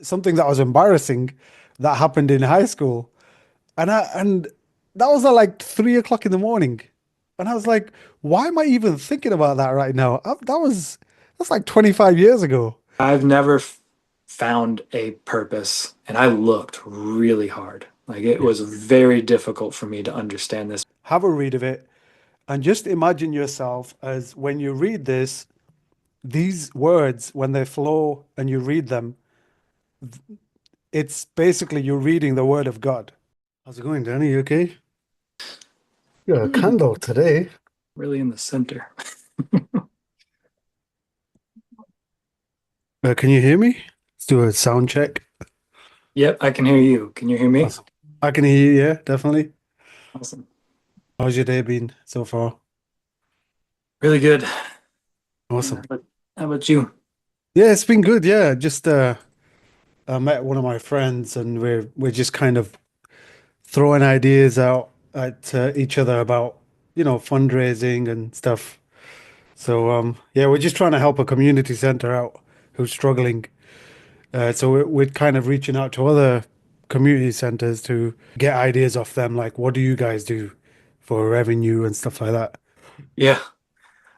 something that was embarrassing that happened in high school. And that was at like 3 o'clock in the morning. And I was like, why am I even thinking about that right now? That's like 25 years ago. I've never found a purpose, and I looked really hard. Like it Yeah. was very difficult for me to understand this. Have a read of it and just imagine yourself as when you read this, these words, when they flow and you read them, it's basically you're reading the word of God. How's it going, Danny? You okay? You got a Mm, candle today. really in the center. Can you hear me? Let's do a sound check. Yep, I can hear you. Can you hear me? Awesome. I can hear you, yeah, definitely. Awesome. How's your day been so far? Really good. Yeah, Awesome. how about you? Yeah, it's been good. Yeah, just I met one of my friends and we're just kind of throwing ideas out at each other about, fundraising and stuff. So yeah, we're just trying to help a community center out who's struggling. So we're kind of reaching out to other community centers to get ideas off them, like what do you guys do for revenue and stuff like that. Yeah,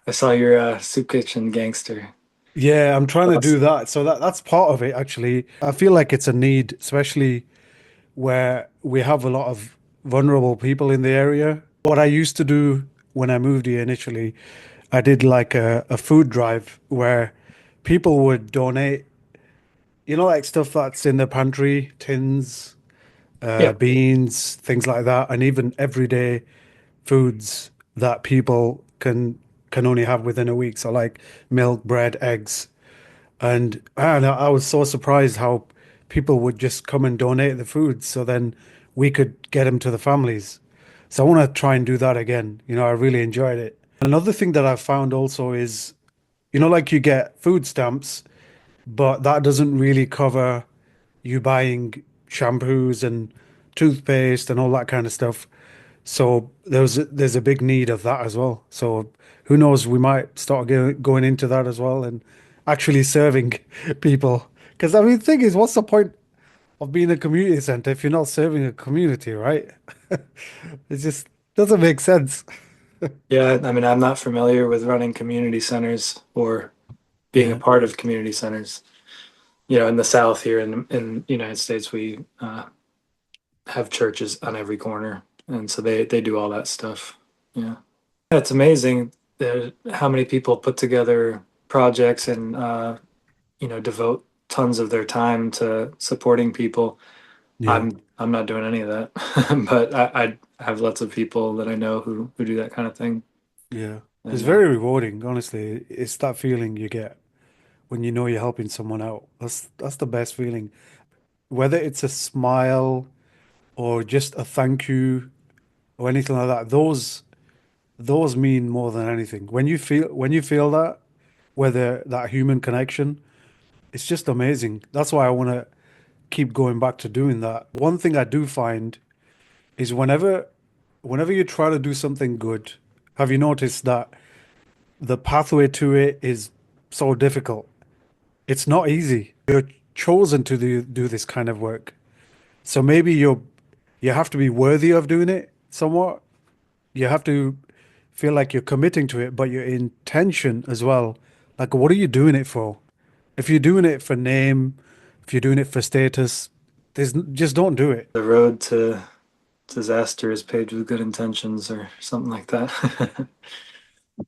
I saw your soup kitchen gangster. Yeah, I'm trying to do Awesome. that. So that's part of it actually. I feel like it's a need, especially where we have a lot of vulnerable people in the area. What I used to do when I moved here initially, I did like a food drive where people would donate, like stuff that's in the pantry, tins, Yeah, beans, things like that, and even everyday foods that people can only have within a week. So like milk, bread, eggs. And I was so surprised how people would just come and donate the food so then we could get them to the families. So I want to try and do that again. I really enjoyed it. Another thing that I've found also is, like you get food stamps, but that doesn't really cover you buying shampoos and toothpaste and all that kind of stuff. So there's a big need of that as well. So who knows, we might start going into that as well and actually serving people. Because I mean, the thing is, what's the point of being a community center if you're not serving a community, right? It just doesn't make sense. yeah. I mean, I'm not familiar with running community centers or being a Yeah, part of community centers. In the South here in the United States, we have churches on every corner, and so they do all that stuff. Yeah, it's amazing how many people put together projects and devote tons of their time to supporting people. yeah, I'm not doing any of that, but I have lots of people that I know who do that kind of thing, yeah. It's and very rewarding, honestly. It's that feeling you get when you know you're helping someone out. That's the best feeling. Whether it's a smile or just a thank you or anything like that, those mean more than anything. When you feel that, whether that human connection, it's just amazing. That's why I want to keep going back to doing that. One thing I do find is whenever you try to do something good, have you noticed that the pathway to it is so difficult? It's not easy. You're chosen to do this kind of work. So maybe you have to be worthy of doing it somewhat. You have to feel like you're committing to it, but your intention as well. Like, what are you doing it for? If you're doing it for name, if you're doing it for status, just don't do it. the road to disaster is paved with good intentions or something like that. But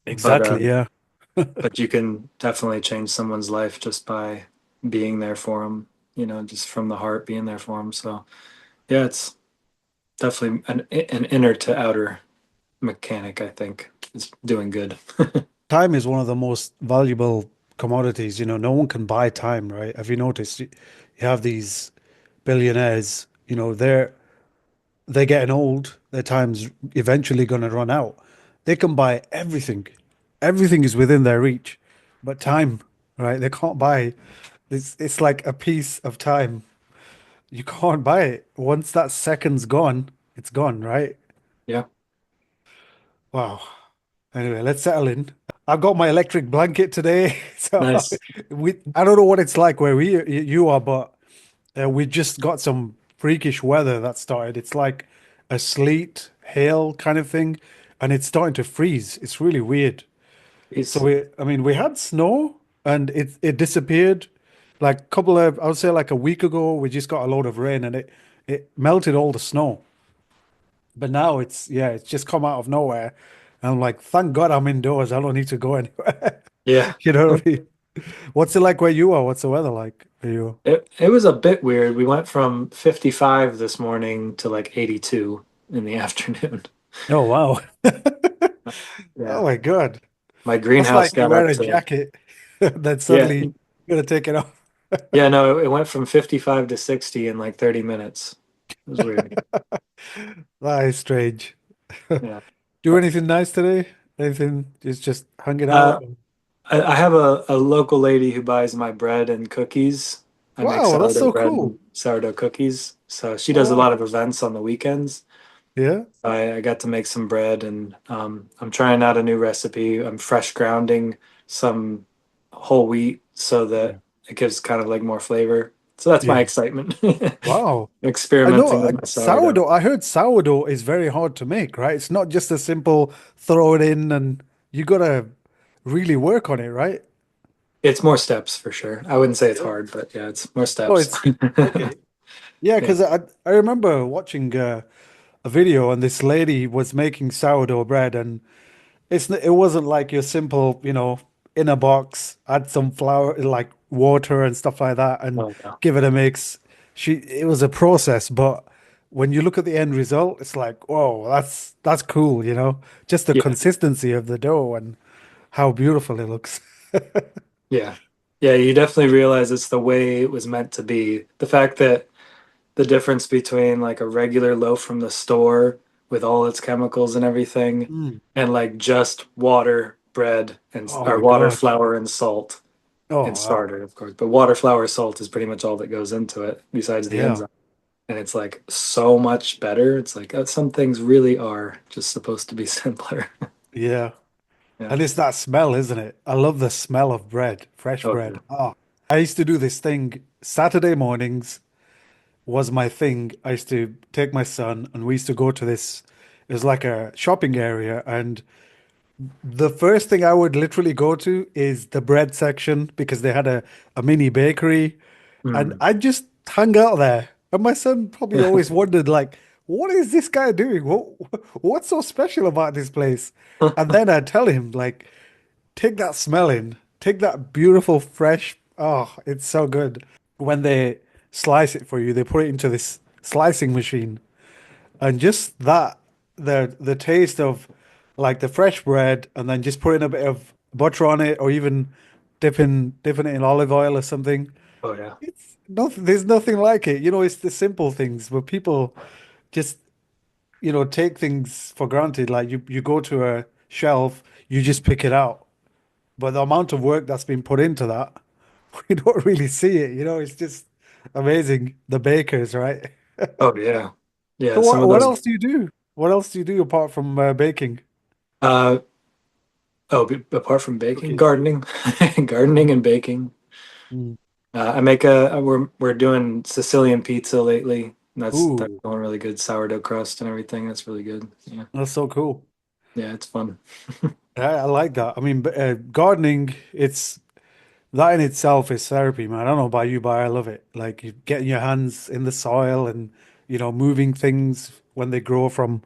Exactly. Yeah. but you can definitely change someone's life just by being there for them, just from the heart being there for them. So yeah, it's definitely an inner to outer mechanic, I think, is doing good. Time is one of the most valuable commodities. No one can buy time, right? Have you noticed? You have these billionaires, they're getting old. Their time's eventually going to run out. They can buy everything. Everything is within their reach, but time, right? They can't buy. It's like a piece of time. You can't buy it. Once that second's gone, it's gone, right? Yeah, Wow. Anyway, let's settle in. I've got my electric blanket today, so nice. I don't know what it's like where you are, but We just got some freakish weather that started. It's like a sleet, hail kind of thing, and it's starting to freeze. It's really weird. So It's I mean, we had snow and it disappeared like a couple of, I would say like a week ago, we just got a load of rain and it melted all the snow. But now yeah, it's just come out of nowhere. And I'm like, thank God I'm indoors. I don't need to go anywhere. yeah. You know what I mean? What's it like where you are? What's the weather like for you? It was a bit weird. We went from 55 this morning to like 82 in the afternoon. Oh wow. Oh Yeah. my God. My That's greenhouse like you got wear up a to, jacket, then yeah. suddenly you're gonna take it off. Yeah, no, it went from 55 to 60 in like 30 minutes. It was weird. That is strange. Yeah. Do anything nice today? Anything? Just hanging Uh, out? I have a local lady who buys my bread and cookies. I make Wow, that's sourdough so bread cool. and sourdough cookies. So she Oh does a lot wow. of events on the weekends. Yeah. I got to make some bread and I'm trying out a new recipe. I'm fresh grounding some whole wheat so Yeah. that it gives kind of like more flavor. So that's my Yeah. excitement. Wow. I know Experimenting with my sourdough. sourdough. I heard sourdough is very hard to make, right? It's not just a simple throw it in and you gotta really work on it, right? It's more steps for sure. I wouldn't say it's Yeah. hard, but yeah, it's more Oh, steps. it's okay. Yeah, Yeah. because I remember watching a video and this lady was making sourdough bread and it wasn't like your simple, in a box, add some flour, like water and stuff like that, and Oh, no. give it a mix. It was a process, but when you look at the end result, it's like, whoa, that's cool, just the Yeah. consistency of the dough and how beautiful it looks. Yeah. Yeah, you definitely realize it's the way it was meant to be. The fact that the difference between like a regular loaf from the store with all its chemicals and everything Mm. and like just water, bread, and Oh or my water, God. flour, and salt and Oh wow. starter, of course. But water, flour, salt is pretty much all that goes into it besides the Yeah. enzyme. And it's like so much better. It's like some things really are just supposed to be simpler. Yeah. Yeah. And it's that smell, isn't it? I love the smell of bread, fresh Oh, yeah. bread. Oh, I used to do this thing Saturday mornings. Was my thing. I used to take my son and we used to go to this, it was like a shopping area. And the first thing I would literally go to is the bread section because they had a mini bakery. And Mm. I just hung out there. And my son probably always wondered, like, what is this guy doing? What's so special about this place? And then I'd tell him, like, take that smell in, take that beautiful, fresh, oh, it's so good. When they slice it for you, they put it into this slicing machine, and just that, the taste of like the fresh bread, and then just putting a bit of butter on it, or even dipping it in olive oil or something. Oh, yeah. It's nothing. There's nothing like it. It's the simple things where people just take things for granted. Like you go to a shelf, you just pick it out, but the amount of work that's been put into that, we don't really see it. It's just amazing. The bakers, right? Oh, yeah. So Yeah. Some what of what those. else do you do? What else do you do apart from baking? Uh, oh, apart from baking, Cooking. gardening, gardening and baking. Mm. I make we're doing Sicilian pizza lately. And that's Ooh, going really good. Sourdough crust and everything. That's really good. Yeah. that's so cool. Yeah, it's fun. I like that. I mean, gardening, it's that in itself is therapy, man. I don't know about you, but I love it. Like you getting your hands in the soil and, moving things when they grow from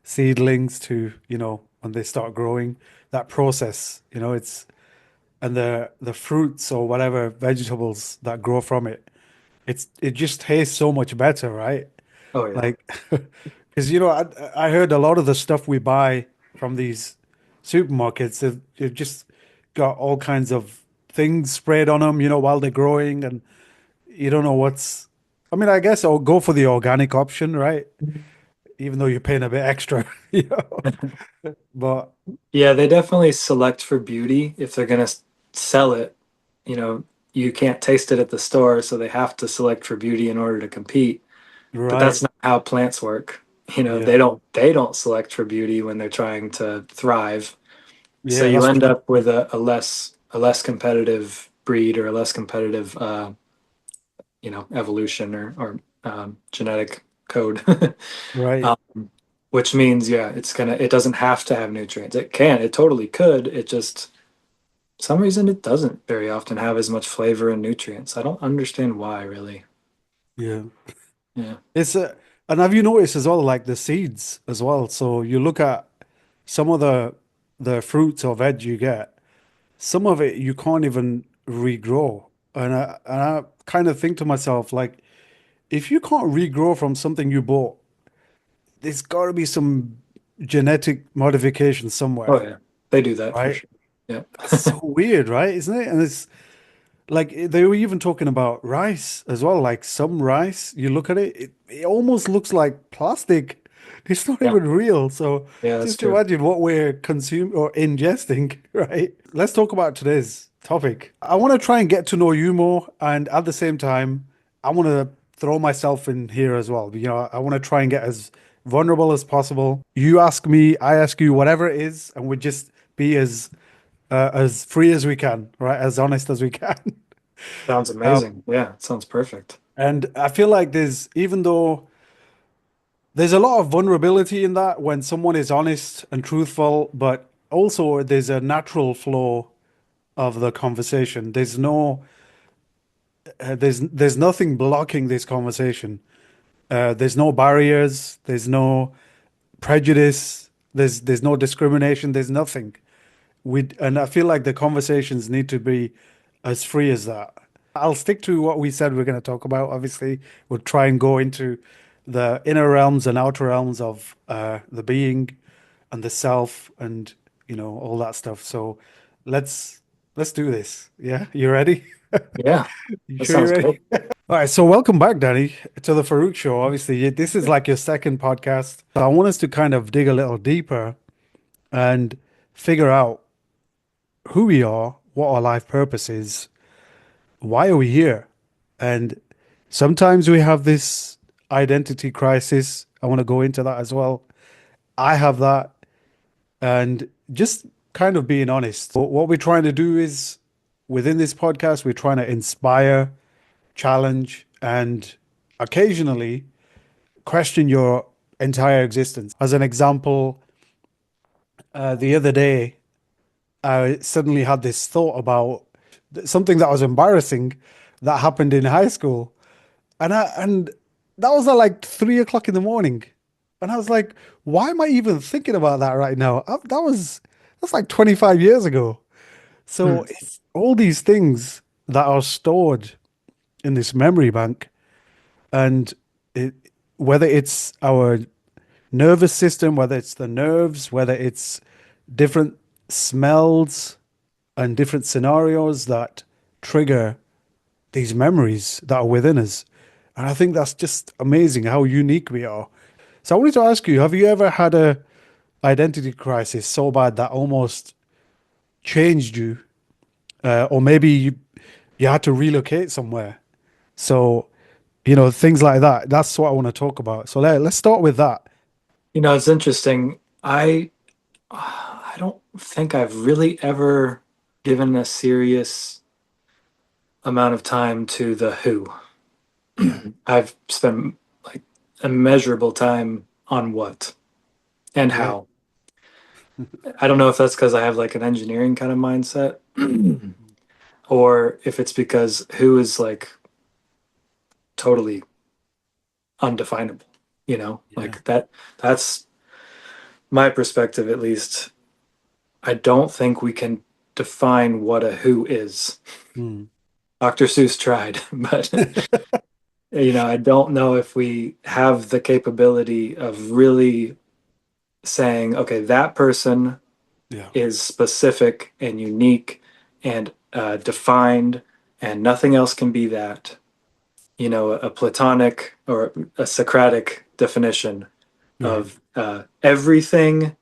seedlings to, when they start growing. That process, and the fruits or whatever vegetables that grow from it. It just tastes so much better, right? Oh yeah. Like, because I heard a lot of the stuff we buy from these supermarkets, they've just got all kinds of things sprayed on them, while they're growing, and you don't know what's. I mean, I guess I'll go for the organic option, right? Even though you're paying a bit extra, you know. But Yeah, they definitely select for beauty if they're gonna sell it. You know, you can't taste it at the store, so they have to select for beauty in order to compete. But that's right, not how plants work. yeah, They don't select for beauty when they're trying to thrive. So yeah, you that's end true. up with a less competitive breed or a less competitive evolution or genetic code. Right. um, which means, yeah, it doesn't have to have nutrients. It totally could. It just, some reason it doesn't very often have as much flavor and nutrients. I don't understand why, really. Yeah. Yeah. It's and have you noticed as well, like the seeds as well? So you look at some of the fruits or veg you get, some of it you can't even regrow. And I kind of think to myself, like, if you can't regrow from something you bought, there's got to be some genetic modification Oh somewhere, yeah, they do that for right? sure. Yeah. That's so weird, right? Isn't it? And it's like they were even talking about rice as well. Like some rice, you look at it, it almost looks like plastic. It's not Yeah. even real. So Yeah, that's just true. imagine what we're consuming or ingesting, right? Let's talk about today's topic. I want to try and get to know you more, and at the same time, I want to throw myself in here as well. You know, I want to try and get as vulnerable as possible. You ask me, I ask you, whatever it is, and we just be as free as we can, right? As honest as we can. Sounds amazing. Yeah, it sounds perfect. And I feel like even though there's a lot of vulnerability in that when someone is honest and truthful, but also there's a natural flow of the conversation. There's nothing blocking this conversation. There's no barriers. There's no prejudice. There's no discrimination. There's nothing. And I feel like the conversations need to be as free as that. I'll stick to what we said we're going to talk about. Obviously, we'll try and go into the inner realms and outer realms of the being and the self, and all that stuff. So let's let's do this. Yeah, you ready? Yeah, You that sure you're sounds ready? great. All right. So welcome back, Danny, to the Farooq Show. Obviously, this is like your second podcast. So I want us to kind of dig a little deeper and figure out who we are, what our life purpose is, why are we here? And sometimes we have this identity crisis. I want to go into that as well. I have that. And just kind of being honest, what we're trying to do is within this podcast, we're trying to inspire, challenge, and occasionally question your entire existence. As an example, the other day, I suddenly had this thought about something that was embarrassing that happened in high school. And that was at like 3 o'clock in the morning. And I was like, why am I even thinking about that right now? That's like 25 years ago. Hmm. So it's all these things that are stored in this memory bank. And it, whether it's our nervous system, whether it's the nerves, whether it's different smells and different scenarios that trigger these memories that are within us. And I think that's just amazing how unique we are. So I wanted to ask you, have you ever had a identity crisis so bad that almost changed you? Or maybe you had to relocate somewhere. So, things like that. That's what I want to talk about. So let's start with that. It's interesting. I don't think I've really ever given a serious amount of time to the who. Yeah. I've spent like immeasurable time on what and Yeah. how. I don't know if that's because I have like an engineering kind of mindset, or if it's because who is like totally undefinable, Yeah. like that's my perspective at least. I don't think we can define what a who is. Mm. Dr. Seuss tried, but I don't know if we have the capability of really saying, okay, that person Yeah. is specific and unique and defined, and nothing else can be that. A Platonic or a Socratic definition Right. of everything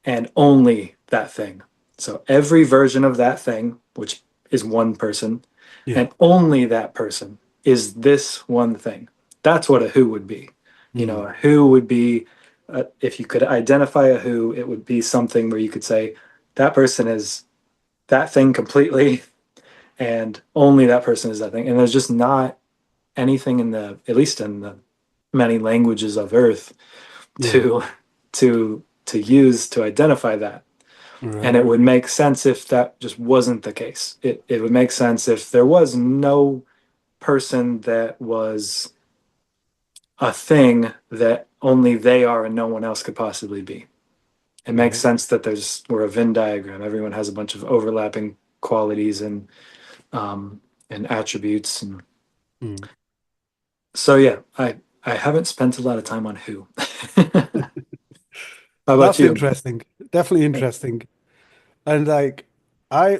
and only that thing. So every version of that thing, which is one person, Yeah. and only that person is this one thing. That's what a who would be. Mm. A who would be, if you could identify a who, it would be something where you could say, that person is that thing completely, and only that person is that thing. And there's just not, anything in the, at least in the many languages of Earth, Yeah. to to use to identify that. And Right. it would make sense if that just wasn't the case. It would make sense if there was no person that was a thing that only they are and no one else could possibly be. It makes Right. sense that we're a Venn diagram. Everyone has a bunch of overlapping qualities and attributes. And Mm. so yeah, I haven't spent a lot of time on who. How about That's you? interesting. Definitely interesting. And like I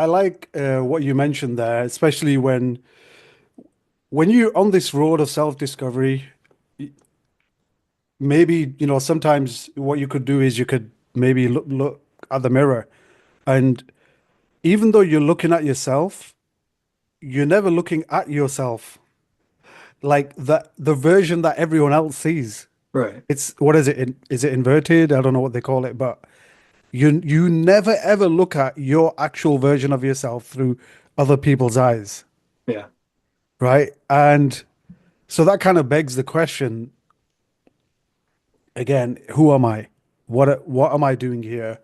like what you mentioned there, especially when you're on this road of self-discovery, maybe, sometimes what you could do is you could maybe look at the mirror, and even though you're looking at yourself, you're never looking at yourself like the version that everyone else sees. Right. It's what is it? Is it inverted? I don't know what they call it, but you never ever look at your actual version of yourself through other people's eyes, Yeah. right? And so that kind of begs the question again, who am I? What am I doing here?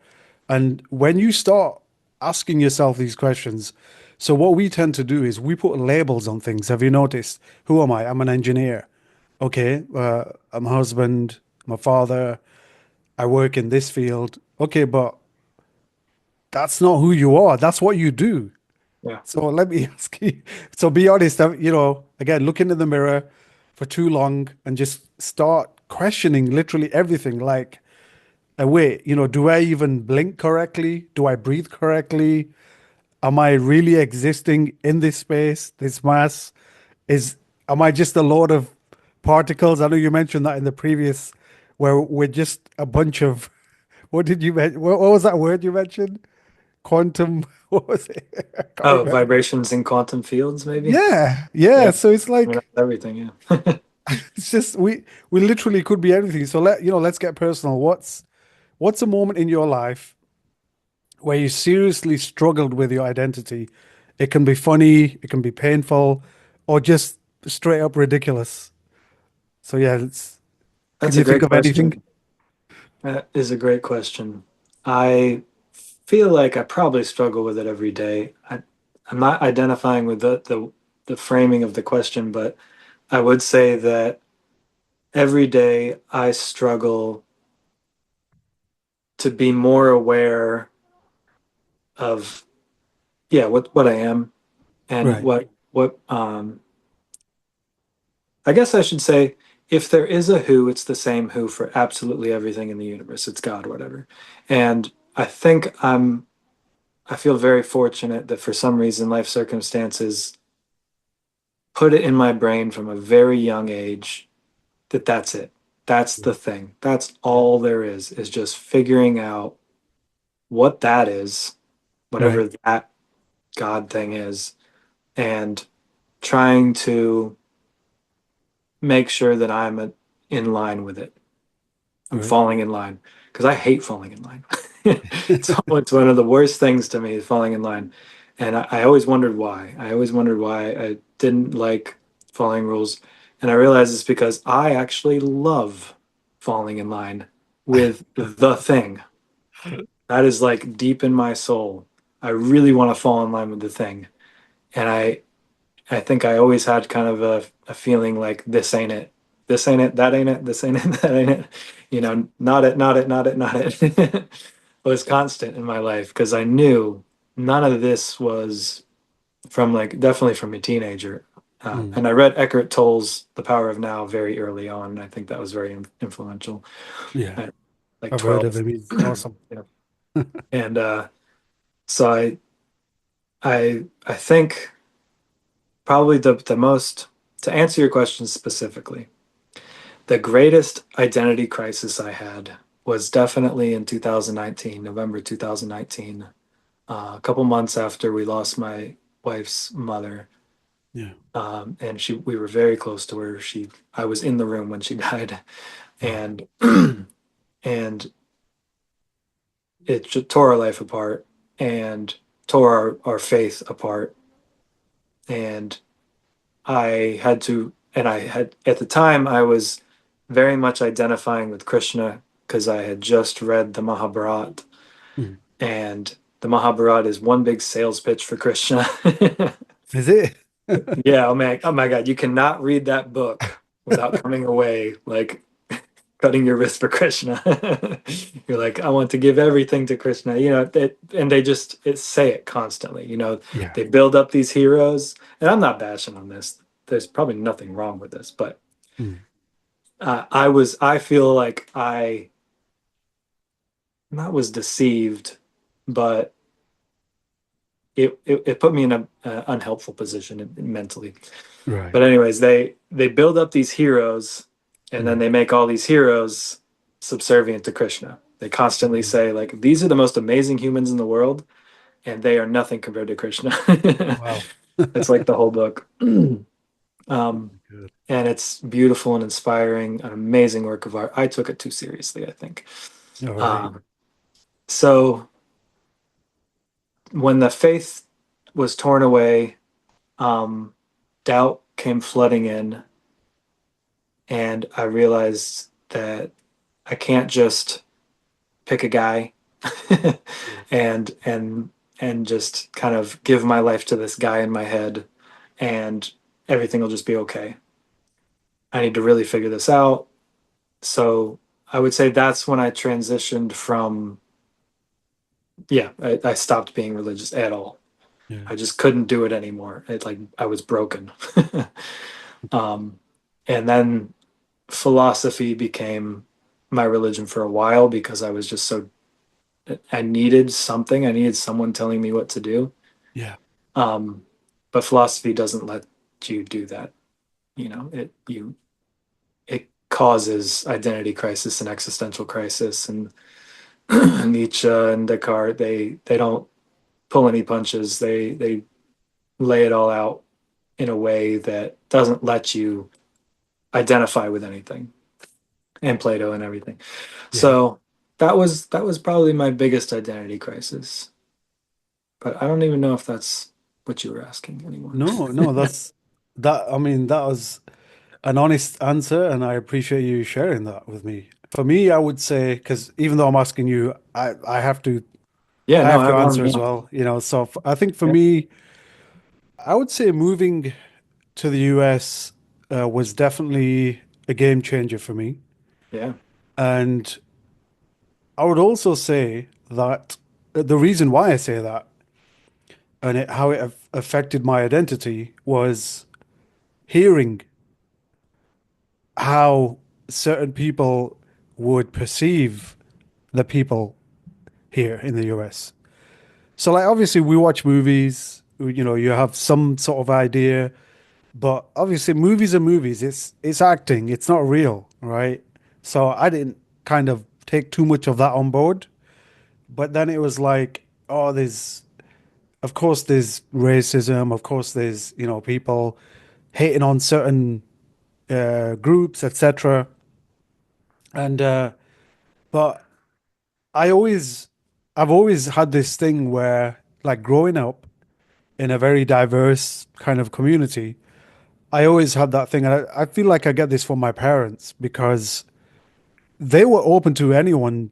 And when you start asking yourself these questions, so what we tend to do is we put labels on things. Have you noticed? Who am I? I'm an engineer. Okay, I'm a husband, I'm a father, I work in this field. Okay, but that's not who you are. That's what you do. Yeah. So let me ask you. So be honest, again, look into the mirror for too long and just start questioning literally everything. Like, wait, do I even blink correctly? Do I breathe correctly? Am I really existing in this space, this mass? Is am I just a load of particles? I know you mentioned that in the previous, where we're just a bunch of. What did you mention? What was that word you mentioned? Quantum. What was it? I can't Oh, remember. vibrations in quantum fields, maybe. Yeah, yeah. Yeah. So it's I mean, like that's everything. Yeah. it's just we literally could be anything. So let's get personal. What's a moment in your life where you seriously struggled with your identity? It can be funny, it can be painful, or just straight up ridiculous. So yeah, can That's a you think great of anything? question. That is a great question. I feel like I probably struggle with it every day. I'm not identifying with the framing of the question, but I would say that every day I struggle to be more aware of, yeah, what I am and Right, what I guess I should say, if there is a who, it's the same who for absolutely everything in the universe. It's God, whatever. And I think I feel very fortunate that for some reason life circumstances put it in my brain from a very young age that that's it. That's the thing. That's yeah, all there is just figuring out what that is, right, whatever that God thing is, and trying to make sure that in line with it. I'm right, falling in line because I hate falling in line. It's one of the worst things to me is falling in line. And I always wondered why. I always wondered why I didn't like following rules. And I realized it's because I actually love falling in line with the thing. That is like deep in my soul. I really want to fall in line with the thing. And I think I always had kind of a feeling like this ain't it. This ain't it, that ain't it, this ain't it, that ain't it. Not it, not it, not it, not it. It was constant in my life because I knew none of this was from like definitely from a teenager. mm, And I read Eckhart Tolle's The Power of Now very early on. And I think that was very influential yeah. at like I've heard of 12. him. He's awesome. Yeah. And so I think probably the most to answer your question specifically, the greatest identity crisis I had was definitely in 2019, November 2019, a couple months after we lost my wife's mother. Yeah. And we were very close to her. I was in the room when she died, Wow. and and it just tore our life apart and tore our faith apart. And I had to, and I had, at the time, I was very much identifying with Krishna because I had just read the Mahabharata, Mm. and the Mahabharata is one big sales pitch for Krishna. Is it? Yeah, oh my God, you cannot read that book without coming away like cutting your wrist for Krishna. You're like, I want to give everything to Krishna, and they just say it constantly. Yeah. They build up these heroes, and I'm not bashing on this. There's probably nothing wrong with this, but Mm. I feel like I not was deceived, but it put me in a unhelpful position mentally. Right. But anyways, they build up these heroes, and then Mm. they make all these heroes subservient to Krishna. They constantly Mm. say like these are the most amazing humans in the world, and they are nothing compared to Krishna. Wow. It's like the whole book. Good. And it's beautiful and inspiring, an amazing work of art. I took it too seriously, I think. All right. Um, so when the faith was torn away, um, doubt came flooding in, and I realized that I can't just pick a guy Yeah. and and just kind of give my life to this guy in my head and everything will just be okay. I need to really figure this out. So I would say that's when I transitioned from, yeah, I stopped being religious at all. Yeah. I just couldn't do it anymore. It like I was broken. um, and then philosophy became my religion for a while because I was just so I needed something. I needed someone telling me what to do. Yeah. Um, but philosophy doesn't let you do that. It causes identity crisis and existential crisis. And Nietzsche and Descartes, they don't pull any punches. They lay it all out in a way that doesn't let you identify with anything, and Plato and everything. Yeah. So that was probably my biggest identity crisis. But I don't even know if that's what you were asking anymore. No, no, that. I mean, that was an honest answer, and I appreciate you sharing that with me. For me, I would say, because even though I'm asking you, Yeah, I no, have I to want answer to as know. well. So I think for Yeah, me, I would say moving to the US was definitely a game changer for me. yeah, And I would also say that the reason why I say that and how it affected my identity was hearing how certain people would perceive the people here in the US. So, like, obviously, we watch movies, you have some sort of idea, but obviously, movies are movies. It's acting, it's not real, right? So, I didn't kind of take too much of that on board. But then it was like, oh, of course, there's racism. Of course, there's, people hating on certain groups, etc. And but I always, I've always had this thing where, like, growing up in a very diverse kind of community, I always had that thing. And I feel like I get this from my parents because they were open to anyone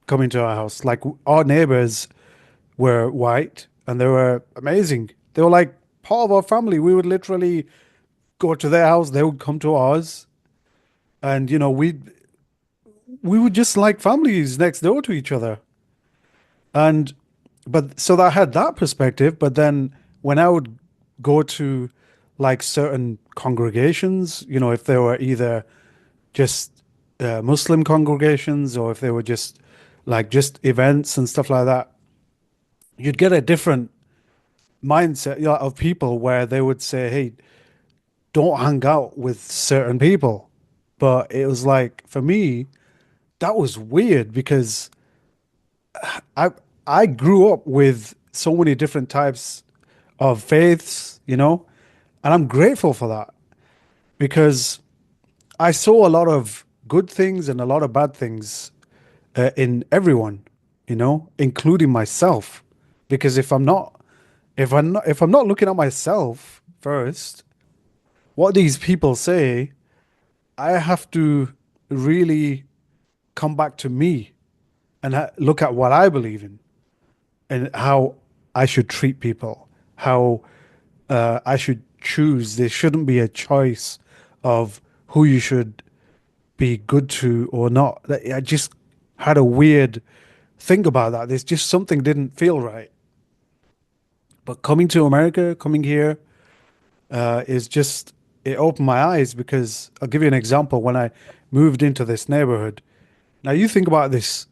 coming to our house. Like, our neighbors were white and they were amazing. They were like part of our family. We would literally go to their house, they would come to ours, and we would just like families next door to each other. And but so that I had that perspective, but then when I would go to like certain congregations, if they were either just Muslim congregations or if they were just events and stuff like that, you'd get a different mindset, of people where they would say, "Hey, don't hang out with certain people." But it was like for me, that was weird because I I grew up with so many different types of faiths, and I'm grateful for that because I saw a lot of good things and a lot of bad things in everyone, including myself. Because if I'm not looking at myself first, what these people say, I have to really come back to me and look at what I believe in and how I should treat people, how I should choose. There shouldn't be a choice of who you should be good to or not. I just had a weird thing about that. There's just something didn't feel right. But coming to America, coming here, is just it opened my eyes because I'll give you an example. When I moved into this neighborhood, now you think about this.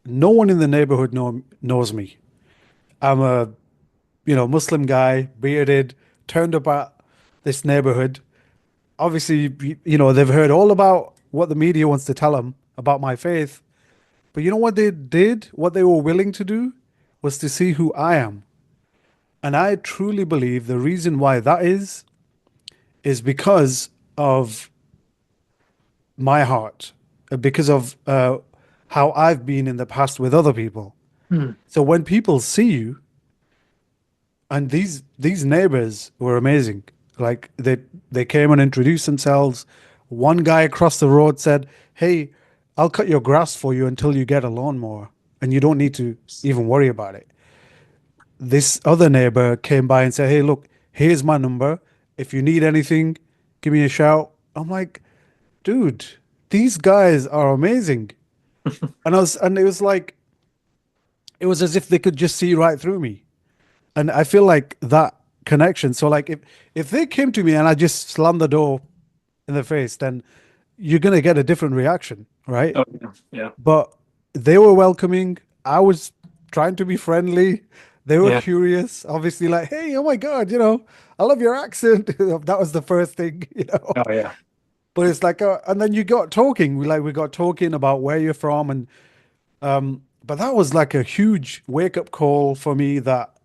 No one in the neighborhood knows me. I'm a Muslim guy, bearded, turned up at this neighborhood. Obviously, they've heard all about what the media wants to tell them about my faith. But you know what they did? What they were willing to do was to see who I am. And I truly believe the reason why that is because of my heart, because of how I've been in the past with other people. Hmm. So when people see you, and these neighbors were amazing. Like they came and introduced themselves. One guy across the road said, "Hey, I'll cut your grass for you until you get a lawnmower, and you don't need to even worry about it." This other neighbor came by and said, "Hey, look, here's my number. If you need anything, give me a shout." I'm like, dude, these guys are amazing. And it was like it was as if they could just see right through me. And I feel like that connection. So like if they came to me and I just slammed the door in the face, then you're gonna get a different reaction, right? Oh yeah, yeah, But they were welcoming. I was trying to be friendly. They were yeah. curious, obviously, like, hey, oh my God, I love your accent. That was the first thing. Oh yeah, But it's like, and then you got talking. We got talking about where you're from, and but that was like a huge wake up call for me that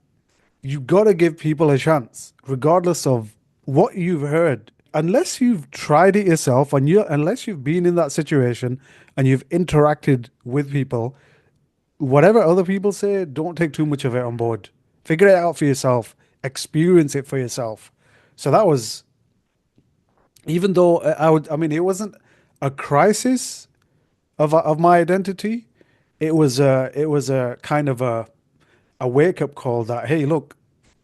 you got to give people a chance, regardless of what you've heard. Unless you've tried it yourself, and unless you've been in that situation and you've interacted with people, whatever other people say, don't take too much of it on board. Figure it out for yourself, experience it for yourself. So that was, even though I mean, it wasn't a crisis of my identity. It was a kind of a wake up call that, hey, look,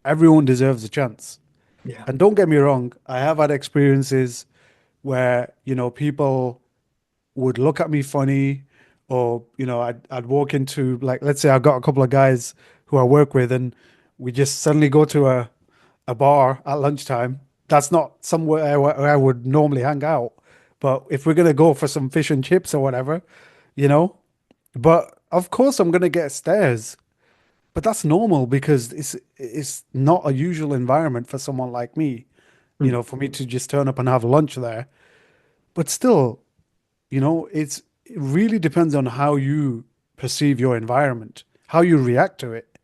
everyone deserves a chance. yeah, And don't get me wrong, I have had experiences where, people would look at me funny, or, I'd walk into, like, let's say I've got a couple of guys who I work with, and we just suddenly go to a bar at lunchtime. That's not somewhere where I would normally hang out. But if we're gonna go for some fish and chips or whatever, you know, but of course I'm gonna get stares. But that's normal because it's not a usual environment for someone like me, Hmm. for me to just turn up and have lunch there. But still, it really depends on how you perceive your environment, how you react to it.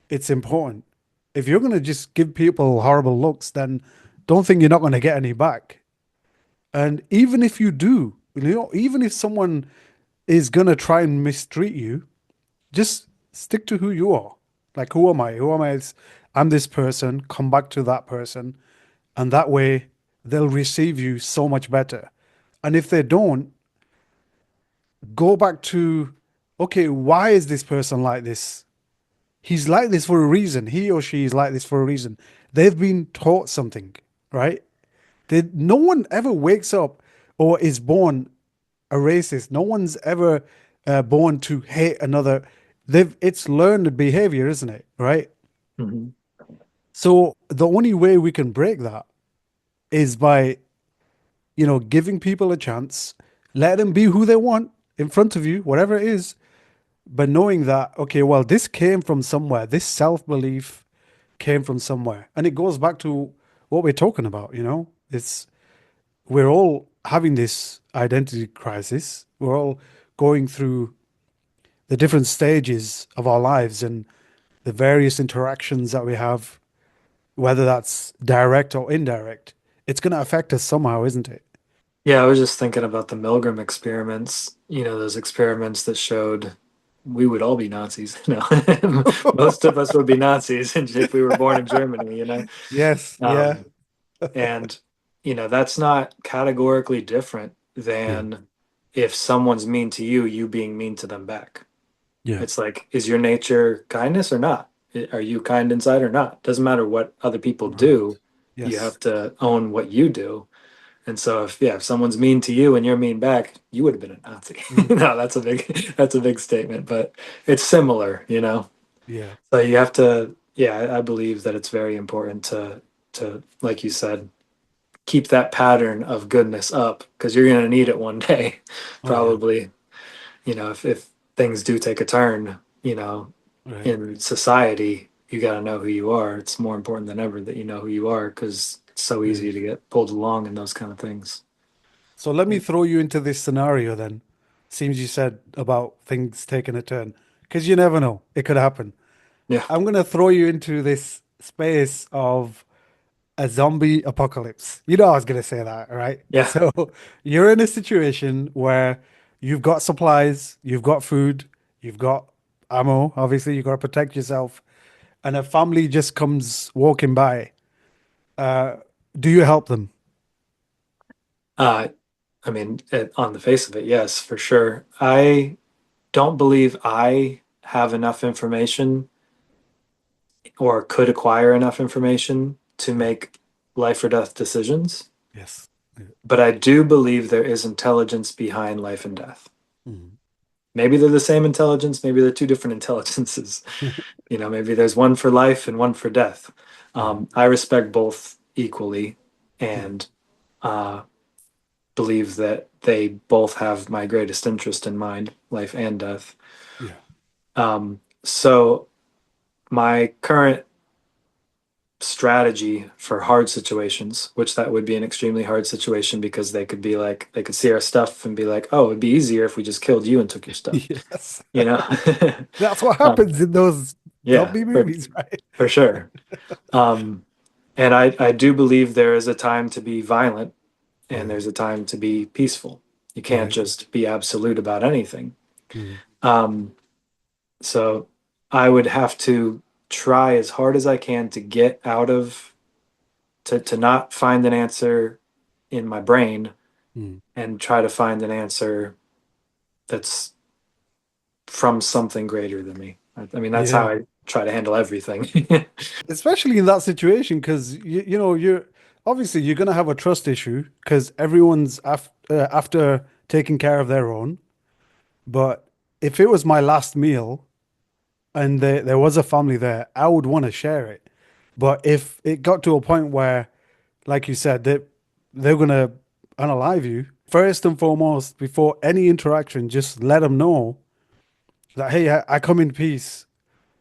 It's important. If you're going to just give people horrible looks, then don't think you're not going to get any back. And even if you do, even if someone is going to try and mistreat you, just stick to who you are. Like, who am I? Who am I? I'm this person. Come back to that person. And that way, they'll receive you so much better. And if they don't, go back to, okay, why is this person like this? He's like this for a reason. He or she is like this for a reason. They've been taught something, right? No one ever wakes up or is born a racist. No one's ever born to hate another. It's learned behavior, isn't it? Right? Hmm. So the only way we can break that is by, giving people a chance, let them be who they want in front of you, whatever it is, but knowing that, okay, well, this came from somewhere. This self-belief came from somewhere. And it goes back to what we're talking about. We're all having this identity crisis. We're all going through the different stages of our lives and the various interactions that we have, whether that's direct or indirect. It's going to affect us somehow, isn't it? Yeah. I was just thinking about the Milgram experiments. Those experiments that showed we would all be Nazis. No, most of us would be Nazis if we were born in Germany. Yes, yeah. Um, and that's not categorically different Yeah. than if someone's mean to you, you being mean to them back. Yeah. It's like, is your nature kindness or not? Are you kind inside or not? Doesn't matter what other people Right. do. You Yes. have to own what you do. And so if someone's mean to you and you're mean back, you would have been a Nazi. Mm. No, that's a big statement, but it's similar. Yeah. So you have to, yeah, I believe that it's very important to like you said, keep that pattern of goodness up because you're going to need it one day, Oh yeah. probably. If things do take a turn, Right. in society, you got to know who you are. It's more important than ever that you know who you are because it's so Right. easy to get pulled along in those kind of things. So let me throw you into this scenario then. Seems you said about things taking a turn, because you never know. It could happen. Yeah, I'm gonna throw you into this space of a zombie apocalypse. You know I was gonna say that, right? yeah. So you're in a situation where you've got supplies, you've got food, you've got ammo, obviously you've got to protect yourself, and a family just comes walking by. Uh, do you help them? Uh, I mean, on the face of it, yes, for sure. I don't believe I have enough information or could acquire enough information to Right. make life or death decisions. Yes. Yeah. But I do believe there is intelligence behind life and death. Mhm. Maybe they're the same intelligence, maybe they're two different intelligences. Maybe there's one for life and one for death. Yeah. I respect both equally Yeah. and uh, believe that they both have my greatest interest in mind, life and death. Yeah. So my current strategy for hard situations, which that would be an extremely hard situation because they could see our stuff and be like, oh, it'd be easier if we just killed you and took your stuff, Yes. you know? That's what um, happens in those yeah, zombie movies, right? for sure. Um, and I do believe there is a time to be violent and Yeah. there's a time to be peaceful. You can't Right. just be absolute about anything. Mm. Um, so I would have to try as hard as I can to get out of to not find an answer in my brain Mm. and try to find an answer that's from something greater than me. I mean, that's how Yeah. I try to handle everything. Especially in that situation, because you're obviously you're gonna have a trust issue because everyone's after taking care of their own. But if it was my last meal and there was a family there, I would want to share it. But if it got to a point where, like you said, they're gonna unalive you, first and foremost, before any interaction, just let them know that, hey, I come in peace.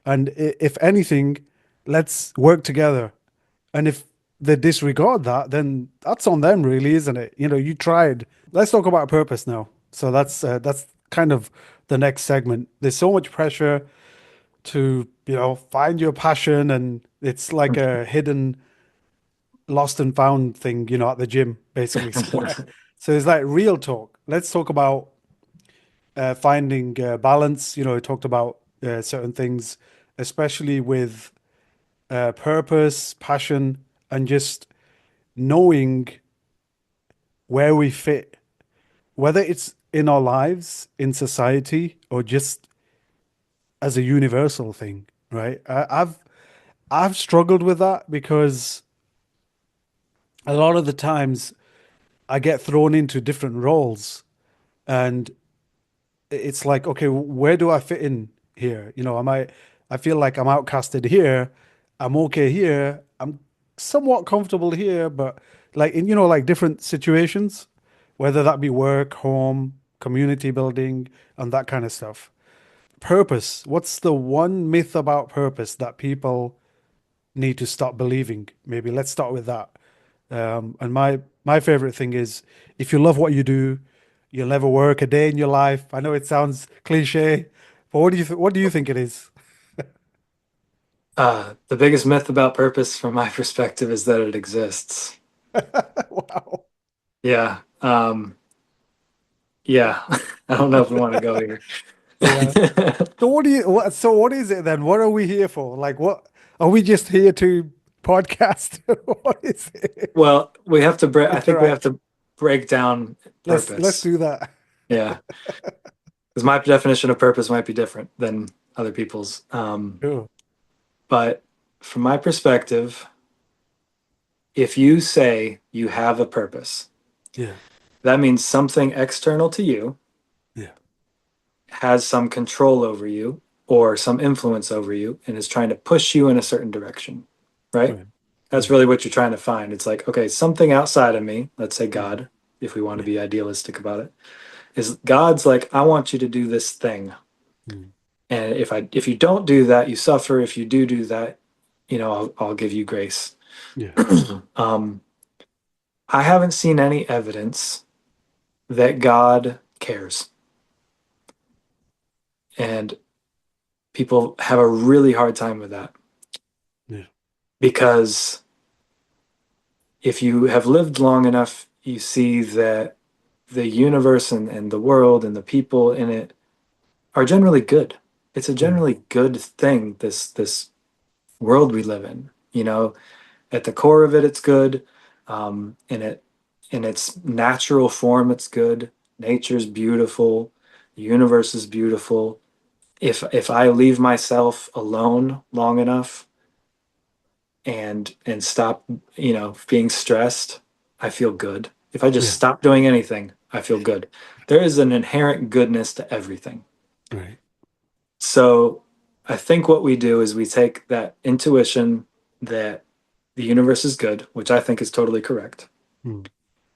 And if anything, let's work together. And if they disregard that, then that's on them, really, isn't it? You tried. Let's talk about purpose now. So that's kind of the next segment. There's so much pressure to, find your passion, and it's like a hidden, lost and found thing, at the gym, basically somewhere. So it's like real talk. Let's talk about finding balance. We talked about certain things, especially with purpose, passion, and just knowing where we fit, whether it's in our lives, in society, or just as a universal thing, right? I've struggled with that because a lot of the times I get thrown into different roles, and it's like, okay, where do I fit in here? I feel like I'm outcasted here. I'm okay here. I'm somewhat comfortable here, but like in, like different situations, whether that be work, home, community building, and that kind of stuff. Purpose. What's the one myth about purpose that people need to stop believing? Maybe let's start with that. And my favorite thing is if you love what you do, you'll never work a day in your life. I know it sounds cliche, but what do you think it is? The biggest myth about purpose, from my perspective, is that it exists. Wow. Yeah. Yeah. I don't know if we want to go here. Yeah. So what is it then? What are we here for? Like what are we just here to podcast? What is it? Well, we have to break. I think we have Interact. to break down Let's purpose. do that. Yeah, because my definition of purpose might be different than other people's. Sure. But from my perspective, if you say you have a purpose, Yeah. that means something external to you Yeah. has some control over you or some influence over you and is trying to push you in a certain direction, right? Right. That's Right. really what you're trying to find. It's like, okay, something outside of me, let's say Mm. God, if we want to Yeah. be idealistic about it, is God's like, I want you to do this thing. Mm. And if you don't do that, you suffer. If you do that, I'll give you grace. Yeah. um, I haven't seen any evidence that God cares. And people have a really hard time with that Yeah. because if you have lived long enough, you see that the universe and the world and the people in it are generally good. It's a Mm. generally good thing, this world we live in. At the core of it, it's good. In its natural form, it's good. Nature's beautiful. The universe is beautiful. If I leave myself alone long enough and stop, being stressed, I feel good. If I just Yeah. stop doing anything, I feel good. There is an inherent goodness to everything. Right. So I think what we do is we take that intuition that the universe is good, which I think is totally correct, Mm.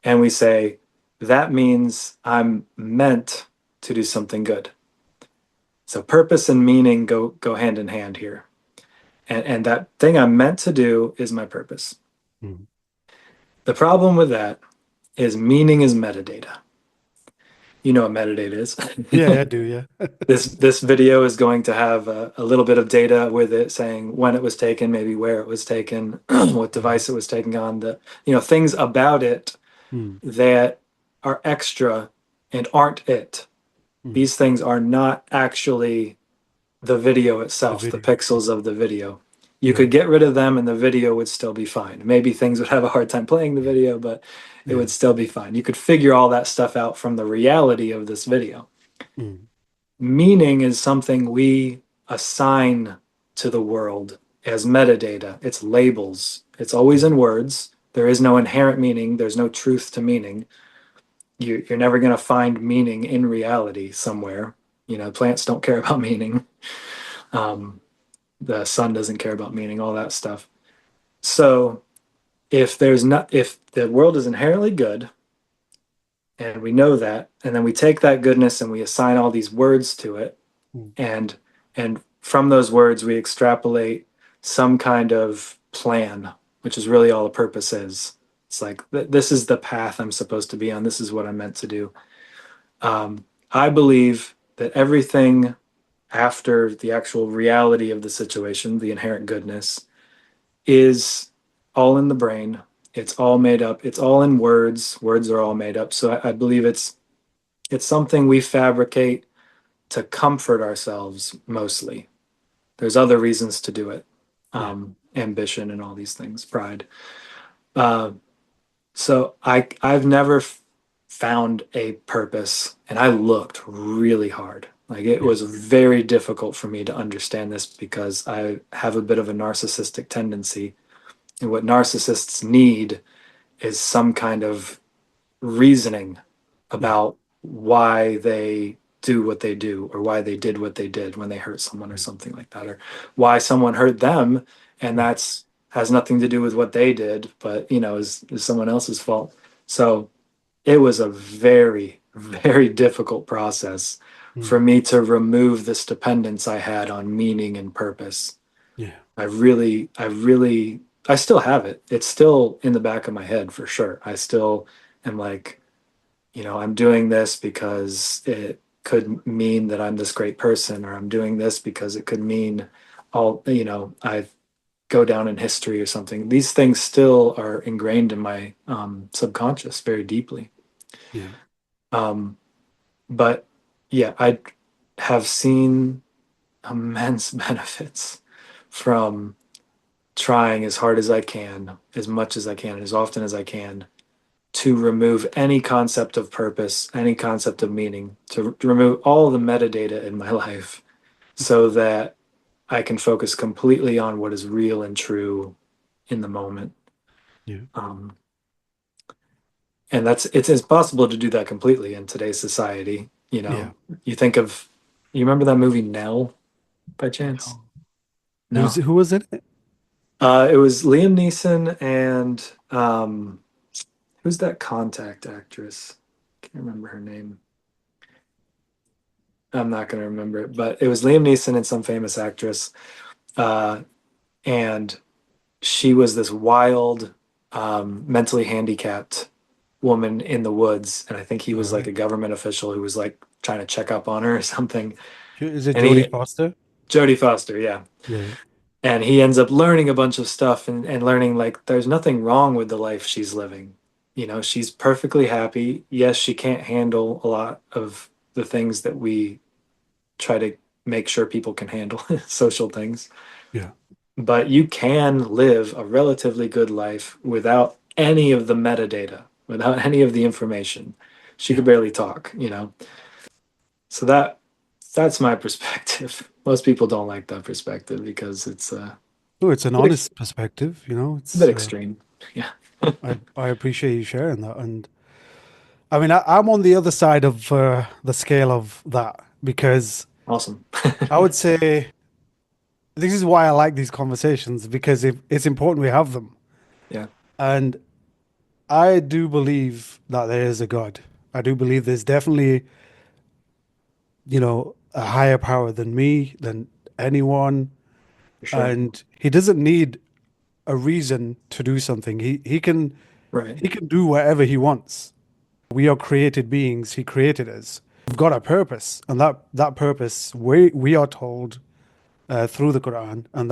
and we say, that means I'm meant to do something good. So purpose and meaning go hand in hand here. And that thing I'm meant to do is my purpose. Mm. The problem with that is meaning is metadata. You know what metadata is. Yeah, I do, yeah. This video is going to have a little bit of data with it saying when it was taken, maybe where it was taken, what Right. device it was taken on, things about it Mm. that are extra and aren't it. Mm. These things are not actually the video The itself, the video. pixels of the video. You could Right. get rid of them and the video would still be fine. Maybe things would have a hard time playing the video, but it Yeah. would still be fine. You could figure all that stuff out from the reality of this video. Mm. Meaning is something we assign to the world as metadata. It's labels. It's always Right. in words. There is no inherent meaning. There's no truth to meaning. You're never going to find meaning in reality somewhere. Plants don't care about meaning. Um, the sun doesn't care about meaning, all that stuff. So if the world is inherently good, and we know that, and then we take that goodness and we assign all these words to it, Mm. and from those words we extrapolate some kind of plan, which is really all a purpose is. It's like this is the path I'm supposed to be on. This is what I'm meant to do. I believe that everything after the actual reality of the situation, the inherent goodness, is all in the brain. It's all made up. It's all in words. Words are all made up. So I believe it's something we fabricate to comfort ourselves mostly. There's other reasons to do it, Yeah. ambition and all these things, pride. Uh, so I've never found a purpose, and I looked really hard. Like it Yeah. was very difficult for me to understand this because I have a bit of a narcissistic tendency, and what narcissists need is some kind of reasoning Yeah. about why they do what they do or why they did what they did when they hurt someone or Right. something like that, or why someone hurt them and Right. that's has nothing to do with what they did, but is someone else's fault. So it was a very very difficult process for Mm. me to remove this dependence I had on meaning and purpose. Yeah. I still have it. It's still in the back of my head for sure. I still am like, I'm doing this because it could mean that I'm this great person, or I'm doing this because it could mean I go down in history or something. These things still are ingrained in my subconscious very deeply. Yeah. Um, but yeah, I have seen immense benefits from trying as hard as I can, as much as I can, as often as I can, to remove any concept of purpose, any concept of meaning, to remove all the metadata in my life so that I can focus completely on what is real and true in the moment. Yeah. Um, and it's possible to do that completely in today's society. You Yeah. know, you think of, you remember that movie Nell by chance? No. No. Who was in it? It was Liam Neeson and who's that Contact actress? Can't remember her name. I'm not going to remember it, but it was Liam Neeson and some famous actress. Uh, and she was this wild, mentally handicapped woman in the woods. And I think he All was like right. a government official who was like trying to check up on her or something. Is it And Jodie he, Foster? Jodie Foster, yeah. Yeah. And he ends up learning a bunch of stuff and learning like there's nothing wrong with the life she's living. You know, she's perfectly happy. Yes, she can't handle a lot of the things that we try to make sure people can handle, social things. Yeah. But you can live a relatively good life without any of the metadata, without any of the information. She Yeah. could barely talk, you know. So that's my perspective. Most people don't like that perspective because it's Oh, it's an a honest perspective, you know. bit It's extreme. Yeah. I appreciate you sharing that, and I mean I'm on the other side of the scale of that because Awesome. I would say this is why I like these conversations because it's important we have them, Yeah. and I do believe that there is a God. I do believe there's definitely, a higher power than me, than anyone, For sure. and he doesn't need a reason to do something. Right. He can do whatever he wants. We are created beings. He created us. We've got a purpose, and that purpose we are told through the Quran, and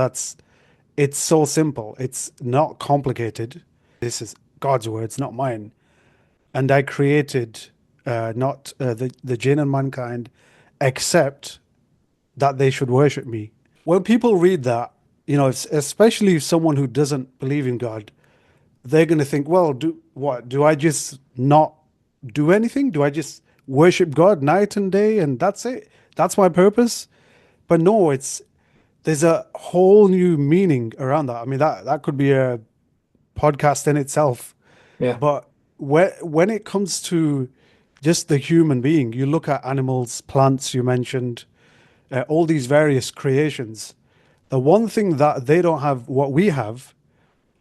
it's so simple. It's not complicated. This is God's words, not mine. And I created not the jinn and mankind, except that they should worship me. When people read that, especially someone who doesn't believe in God, they're going to think, well, do what? Do I just not do anything? Do I just worship God night and day and that's it? That's my purpose? But no, there's a whole new meaning around that. I mean, that could be a podcast in itself. Yeah. But when it comes to just the human being, you look at animals, plants, you mentioned, all these various creations. The one thing that they don't have, what we have,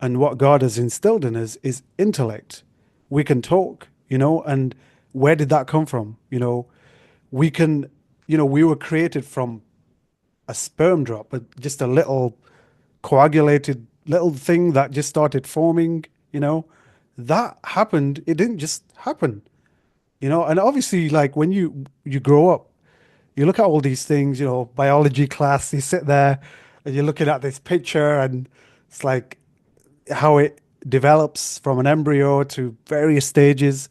and what God has instilled in us is intellect. We can talk, and where did that come from? We can, we were created from a sperm drop, but just a little coagulated little thing that just started forming, that happened. It didn't just happen, and obviously like when you grow up, you look at all these things, biology class, you sit there and you're looking at this picture and it's like how it develops from an embryo to various stages.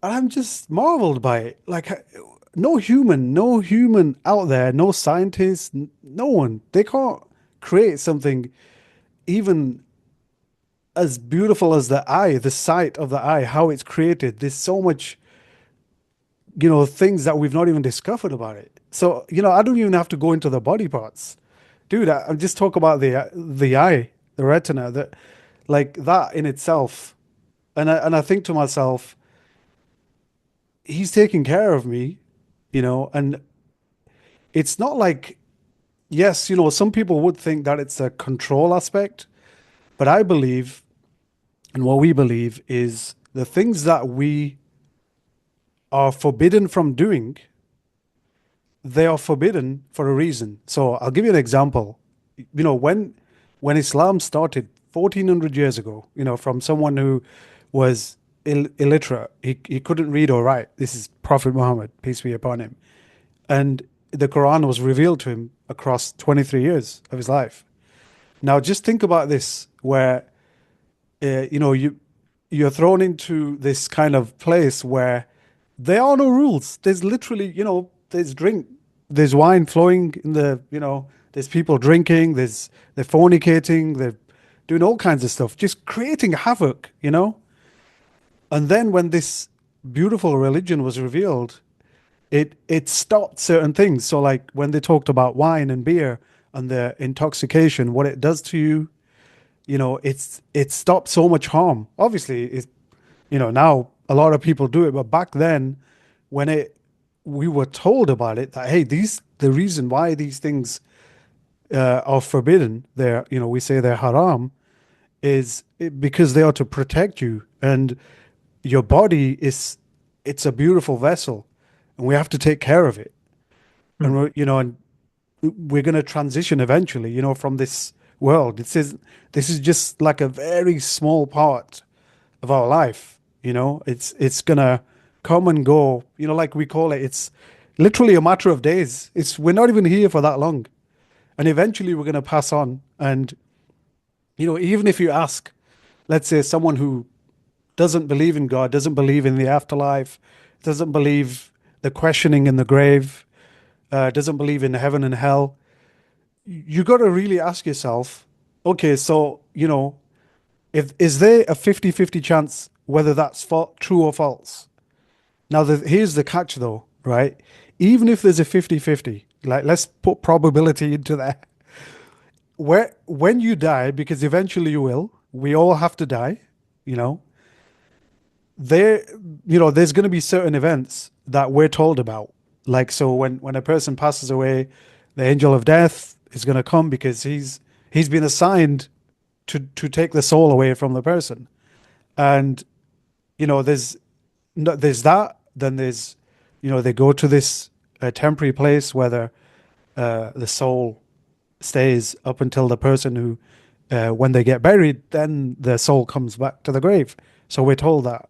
And I'm just marveled by it. Like, no human out there, no scientist, no one, they can't create something even as beautiful as the eye, the sight of the eye, how it's created. There's so much, things that we've not even discovered about it. So, I don't even have to go into the body parts. Dude, I'm just talk about the eye, the retina, that like that in itself. And I think to myself, he's taking care of me, and it's not like, yes, some people would think that it's a control aspect, but I believe, and what we believe is the things that we are forbidden from doing, they are forbidden for a reason. So I'll give you an example. When Islam started 1400 years ago, from someone who was illiterate, he couldn't read or write. This is Prophet Muhammad, peace be upon him. And the Quran was revealed to him across 23 years of his life. Now just think about this, where you're thrown into this kind of place where there are no rules. There's literally, there's drink, there's wine flowing in the There's people drinking, they're fornicating, they're doing all kinds of stuff, just creating havoc, you know? And then when this beautiful religion was revealed, it stopped certain things. So like when they talked about wine and beer and the intoxication, what it does to you, you know, it stopped so much harm. Obviously, it, you know, now a lot of people do it, but back then, when it we were told about it, that hey, these the reason why these things are forbidden, they're, you know, we say they're haram, is because they are to protect you, and your body is, it's a beautiful vessel, and we have to take care of it. And Mm. you know, and we're going to transition eventually, you know, from this world. This is just like a very small part of our life. You know, it's gonna come and go. You know, like we call it. It's literally a matter of days. It's we're not even here for that long, and eventually we're gonna pass on. And you know, even if you ask, let's say someone who doesn't believe in God, doesn't believe in the afterlife, doesn't believe the questioning in the grave, doesn't believe in heaven and hell, you got to really ask yourself, okay, so, you know, if is there a 50-50 chance whether that's true or false? Now, here's the catch though, right? Even if there's a 50-50, like let's put probability into that. Where when you die, because eventually you will, we all have to die, you know, there, you know, there's going to be certain events that we're told about. Like, so when a person passes away, the angel of death is going to come because he's been assigned to take the soul away from the person. And you know, there's no, there's that. Then there's, you know, they go to this temporary place where the soul stays up until the person who, when they get buried, then the soul comes back to the grave. So we're told that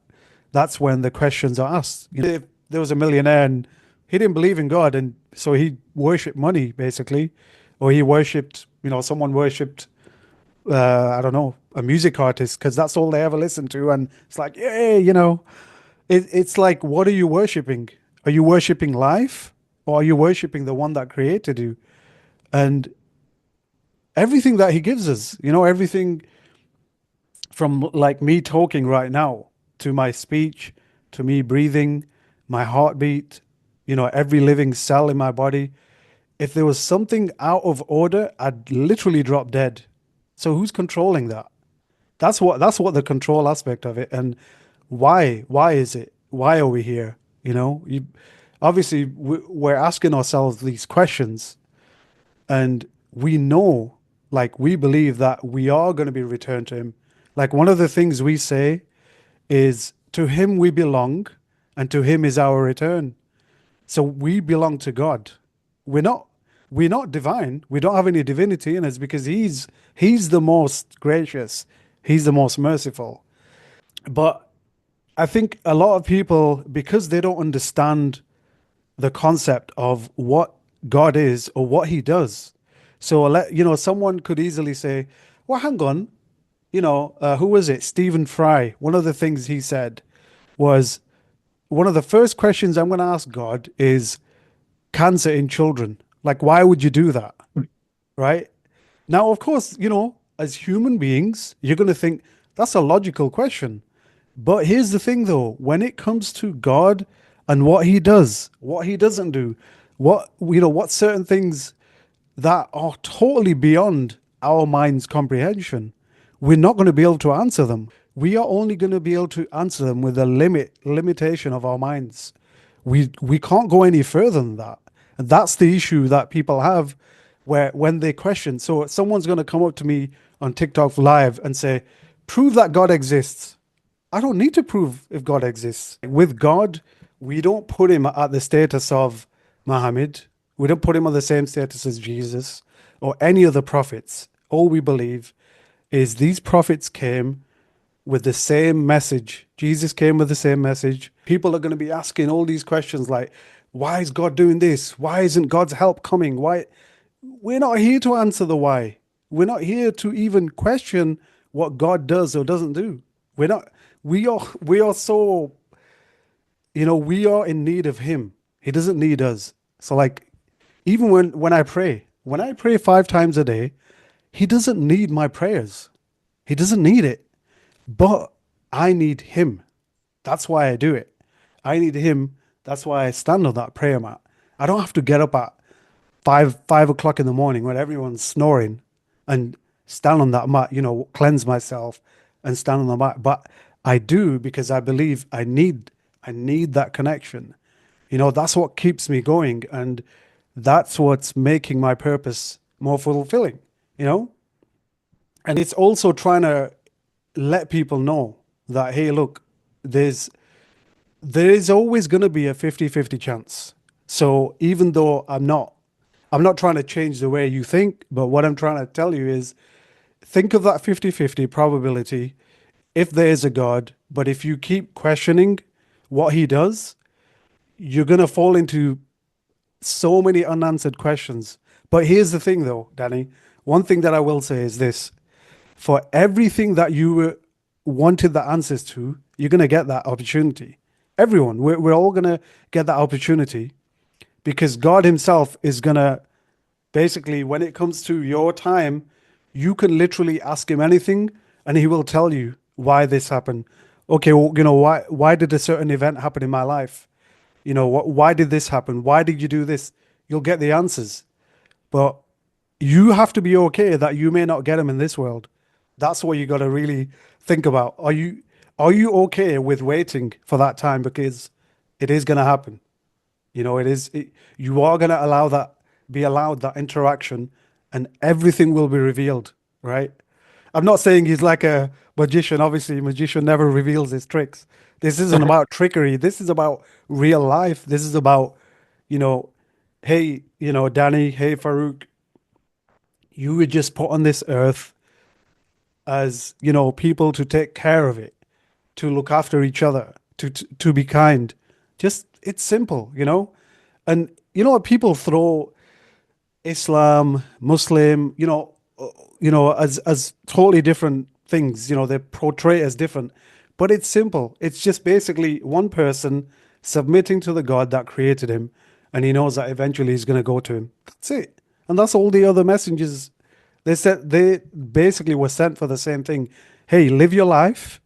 that's when the questions are asked. You know, if there was a millionaire and he didn't believe in God, and so he worshipped money basically, or he worshipped, you know, someone worshipped, I don't know, a music artist because that's all they ever listened to, and it's like, yeah, you know, it's like, what are you worshipping? Are you worshipping life, or are you worshipping the one that created you? And everything that he gives us, you know, everything from like me talking right now to my speech to me breathing, my heartbeat, you know, every living cell in my body. If there was something out of order, I'd literally drop dead. So who's controlling that? That's what the control aspect of it. And why is it? Why are we here? You know, obviously we're asking ourselves these questions, and we know, like we believe that we are going to be returned to him. Like one of the things we say is, to him we belong, and to him is our return. So we belong to God. We're not we're not divine. We don't have any divinity in us because he's the most gracious. He's the most merciful. But I think a lot of people, because they don't understand the concept of what God is or what he does. So, you know, someone could easily say, well, hang on, you know, who was it? Stephen Fry. One of the things he said was, one of the first questions I'm going to ask God is cancer in children. Like, why would you do that? Right? Now, of course, you know, as human beings, you're going to think that's a logical question. But here's the thing though, when it comes to God and what he does, what he doesn't do, what, you know, what certain things that are totally beyond our mind's comprehension, we're not going to be able to answer them. We are only going to be able to answer them with the limitation of our minds. We can't go any further than that. And that's the issue that people have, where when they question, so someone's going to come up to me on TikTok live and say, prove that God exists. I don't need to prove if God exists. With God, we don't put him at the status of Muhammad. We don't put him on the same status as Jesus or any of the prophets. All we believe is these prophets came with the same message. Jesus came with the same message. People are going to be asking all these questions like, why is God doing this? Why isn't God's help coming? Why? We're not here to answer the why. We're not here to even question what God does or doesn't do. We're not, we are so, you know, we are in need of him. He doesn't need us. So like, even when I pray, When I pray 5 times a day, he doesn't need my prayers. He doesn't need it. But I need him. That's why I do it. I need him. That's why I stand on that prayer mat. I don't have to get up at five o'clock in the morning when everyone's snoring and stand on that mat, cleanse myself and stand on the mat. But I do because I believe I need that connection. That's what keeps me going, and that's what's making my purpose more fulfilling, you know? And it's also trying to let people know that, hey, look, there's there is always going to be a 50-50 chance. So even though I'm not trying to change the way you think, but what I'm trying to tell you is think of that 50-50 probability if there is a God, but if you keep questioning what he does, you're going to fall into so many unanswered questions. But here's the thing though, Danny. One thing that I will say is this. For everything that you wanted the answers to, you're going to get that opportunity. Everyone, we're all going to get that opportunity because God Himself is going to basically, when it comes to your time, you can literally ask Him anything and He will tell you why this happened. Okay, well, why did a certain event happen in my life? Why did this happen? Why did you do this? You'll get the answers. But you have to be okay that you may not get them in this world. That's what you got to really think about. Are you okay with waiting for that time because it is going to happen? You are going to be allowed that interaction, and everything will be revealed, right? I'm not saying he's like a magician. Obviously, a magician never reveals his tricks. This isn't about trickery. This is about real life. This is about, you know, hey, Danny, hey, Farouk, you were just put on this earth as, people to take care of it, to look after each other, to be kind. Just, it's simple. And you know what? People throw Islam, Muslim, as totally different things. They portray it as different, but it's simple. It's just basically one person submitting to the God that created him, and he knows that eventually he's going to go to him. That's it, and that's all the other messengers. They basically were sent for the same thing. Hey, live your life,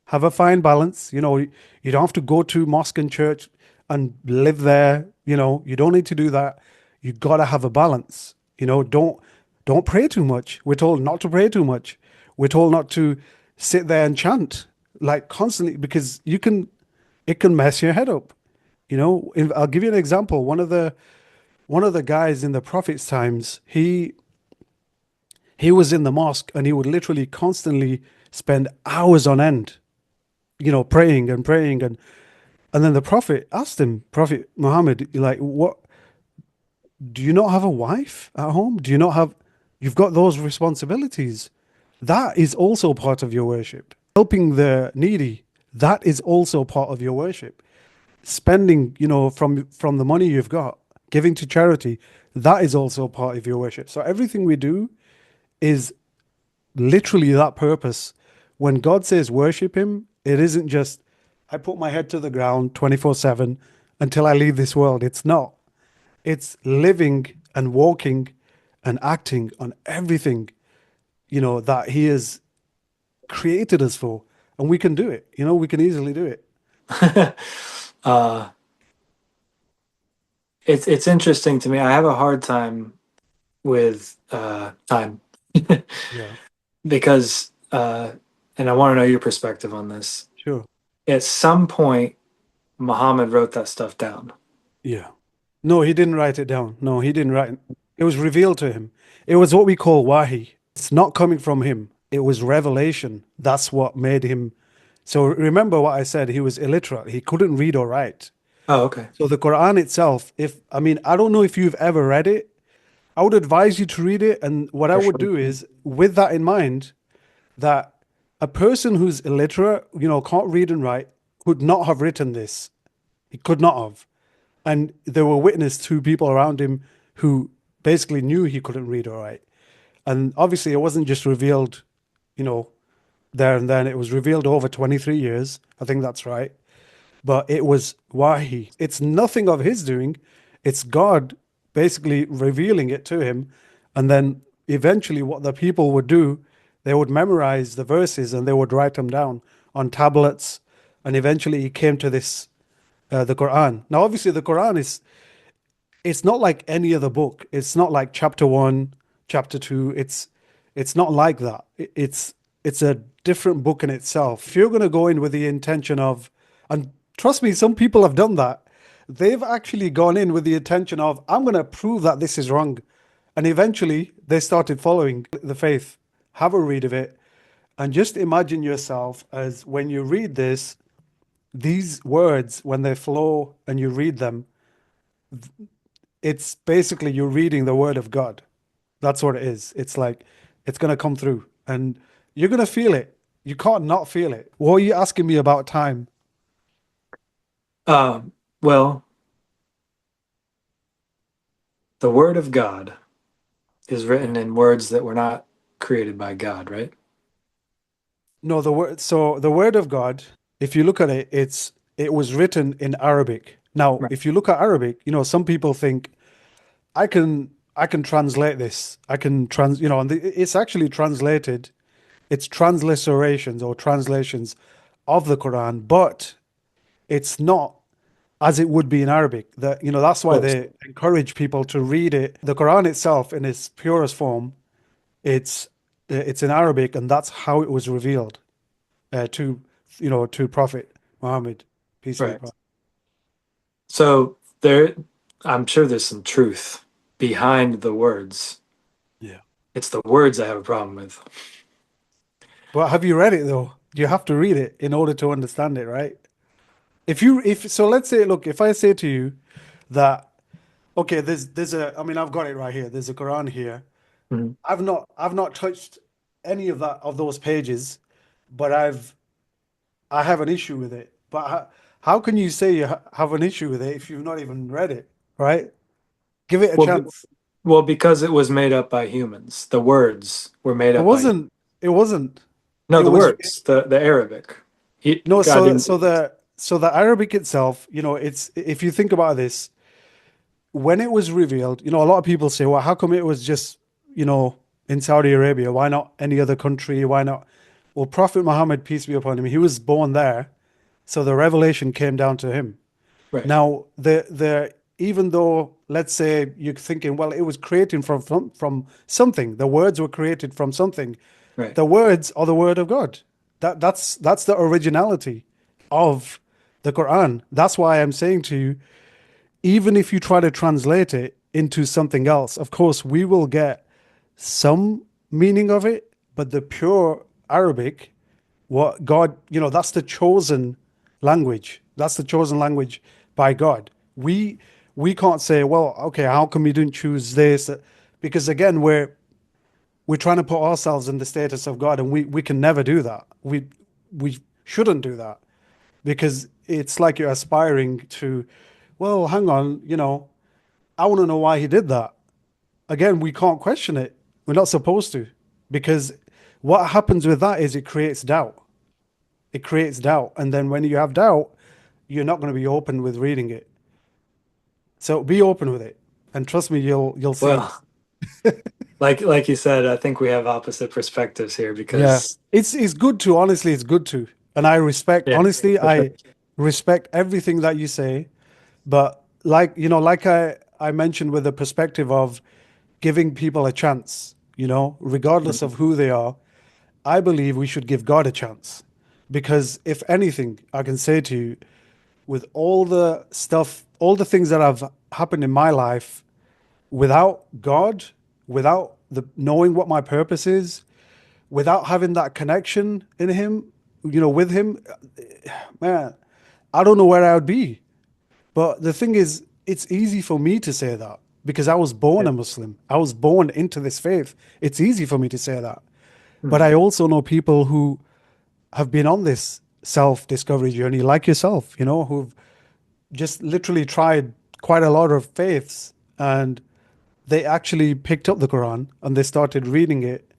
have a fine balance. You don't have to go to mosque and church and live there. You don't need to do that. You gotta have a balance. Don't pray too much. We're told not to pray too much. We're told not to sit there and chant like constantly because it can mess your head up. I'll give you an example. One of the guys in the Prophet's times, he was in the mosque and he would literally constantly spend hours on end, praying and praying and then the Prophet asked him, Prophet Muhammad, like, what do you not have a wife at home? You've got those responsibilities. That is also part of your worship. Helping the needy, that is also part of your worship. Spending, from the money you've got, giving to charity, that is also part of your worship. So everything we do is literally that purpose. When God says worship Him, it isn't just, I put my head to the ground 24/7 until I leave this world. It's not. It's living and walking and acting on everything, that He has created us for. And we can do it. We can easily do it. uh, it's interesting to me. I have a hard time with time Yeah, because and I want to know your perspective on this. sure. At some point, Muhammad wrote that stuff down. Yeah. No, he didn't write it down. No, he didn't write it. It was revealed to him. It was what we call wahi. It's not coming from him. It was revelation. That's what made him. So remember what I said. He was illiterate. He couldn't read or write. Oh, okay. So the Quran itself, I don't know if you've ever read it. I would advise you to read it. And what I For would sure. do is, with that in mind, that a person who's illiterate, can't read and write, could not have written this. He could not have. And there were witness to people around him who basically knew he couldn't read or write. And obviously, it wasn't just revealed, you know, there and then. It was revealed over 23 years. I think that's right. But it was wahi. It's nothing of his doing. It's God basically revealing it to him. And then eventually, what the people would do, they would memorize the verses and they would write them down on tablets. And eventually, he came to this, the Quran. Now, obviously, the Quran is it's not like any other book. It's not like chapter one, chapter two. It's not like that. It's a different book in itself. If you're going to go in with the intention of, and trust me, some people have done that. They've actually gone in with the intention of, I'm going to prove that this is wrong. And eventually they started following the faith. Have a read of it. And just imagine yourself as when you read this, these words, when they flow and you read them, it's basically you're reading the word of God. That's what it is. It's like it's going to come through and you're going to feel it. You can't not feel it. What are you asking me about time? Well, the Word of God is written in words that were not created by God, right? No, the word. So the word of God, if you look at it, it was written in Arabic. Now, Right. if you look at Arabic, some people think I can translate this. I can and it's actually translated. It's transliterations or translations of the Quran, but it's not as it would be in Arabic. That's Of why course. they encourage people to read it. The Quran itself, in its purest form, it's it's in Arabic, and that's how it was revealed to Prophet Muhammad, peace be Right. upon. So I'm sure there's some truth behind the words. Yeah. It's the words I have a problem with. But have you read it though? You have to read it in order to understand it, right? If so, let's say, look, if I say to you that okay, I mean, I've got it right here. There's a Quran here. Mhm. I've not touched any of those pages, but I have an issue with it. But how can you say you have an issue with it if you've not even read it, right? Give it a Well, chance. well, because it was made up by humans. The words were made It up by wasn't. It wasn't. no, It the was words, the Arabic. no. God So didn't. the Arabic itself, it's if you think about this, when it was revealed, a lot of people say, well, how come it was just, in Saudi Arabia? Why not any other country? Why not? Well, Prophet Muhammad, peace be upon him, he was born there, so the revelation came down to him. Right, Now, even though let's say you're thinking, well, it was created from something. The words were created from something. right. The words are the word of God. That's the originality of the Quran. That's why I'm saying to you, even if you try to translate it into something else, of course, we will get some meaning of it, but the pure Arabic, what God, that's the chosen language. That's the chosen language by God. We can't say, well, okay, how come you didn't choose this? Because again, we're trying to put ourselves in the status of God, and we can never do that. We shouldn't do that because it's like you're aspiring to, well, hang on, I want to know why he did that. Again, we can't question it. We're not supposed to, because what happens with that is it creates doubt. It creates doubt. And then when you have doubt, you're not going to be open with reading it. So be open with it. And trust me, you'll see. Well, like you said, I think we have opposite perspectives here Yeah. because It's good to, honestly, it's good to. And yeah, honestly, for sure. I respect everything that you say. But like I mentioned with the perspective of giving people a chance, regardless of Mhm. who they are, I believe we should give God a chance. Because if anything, I can say to you, with all the stuff, all the things that have happened in my life, without God, without the knowing what my purpose is, without having that connection in Him, with Him, man, I don't know where I would be. But the thing is, it's easy for me to say that because I was born Yeah. a Muslim. I was born into this faith. It's easy for me to say that. But Mhm. I also know people who have been on this self-discovery journey, like yourself, who've just literally tried quite a lot of faiths and they actually picked up the Quran and they started reading it.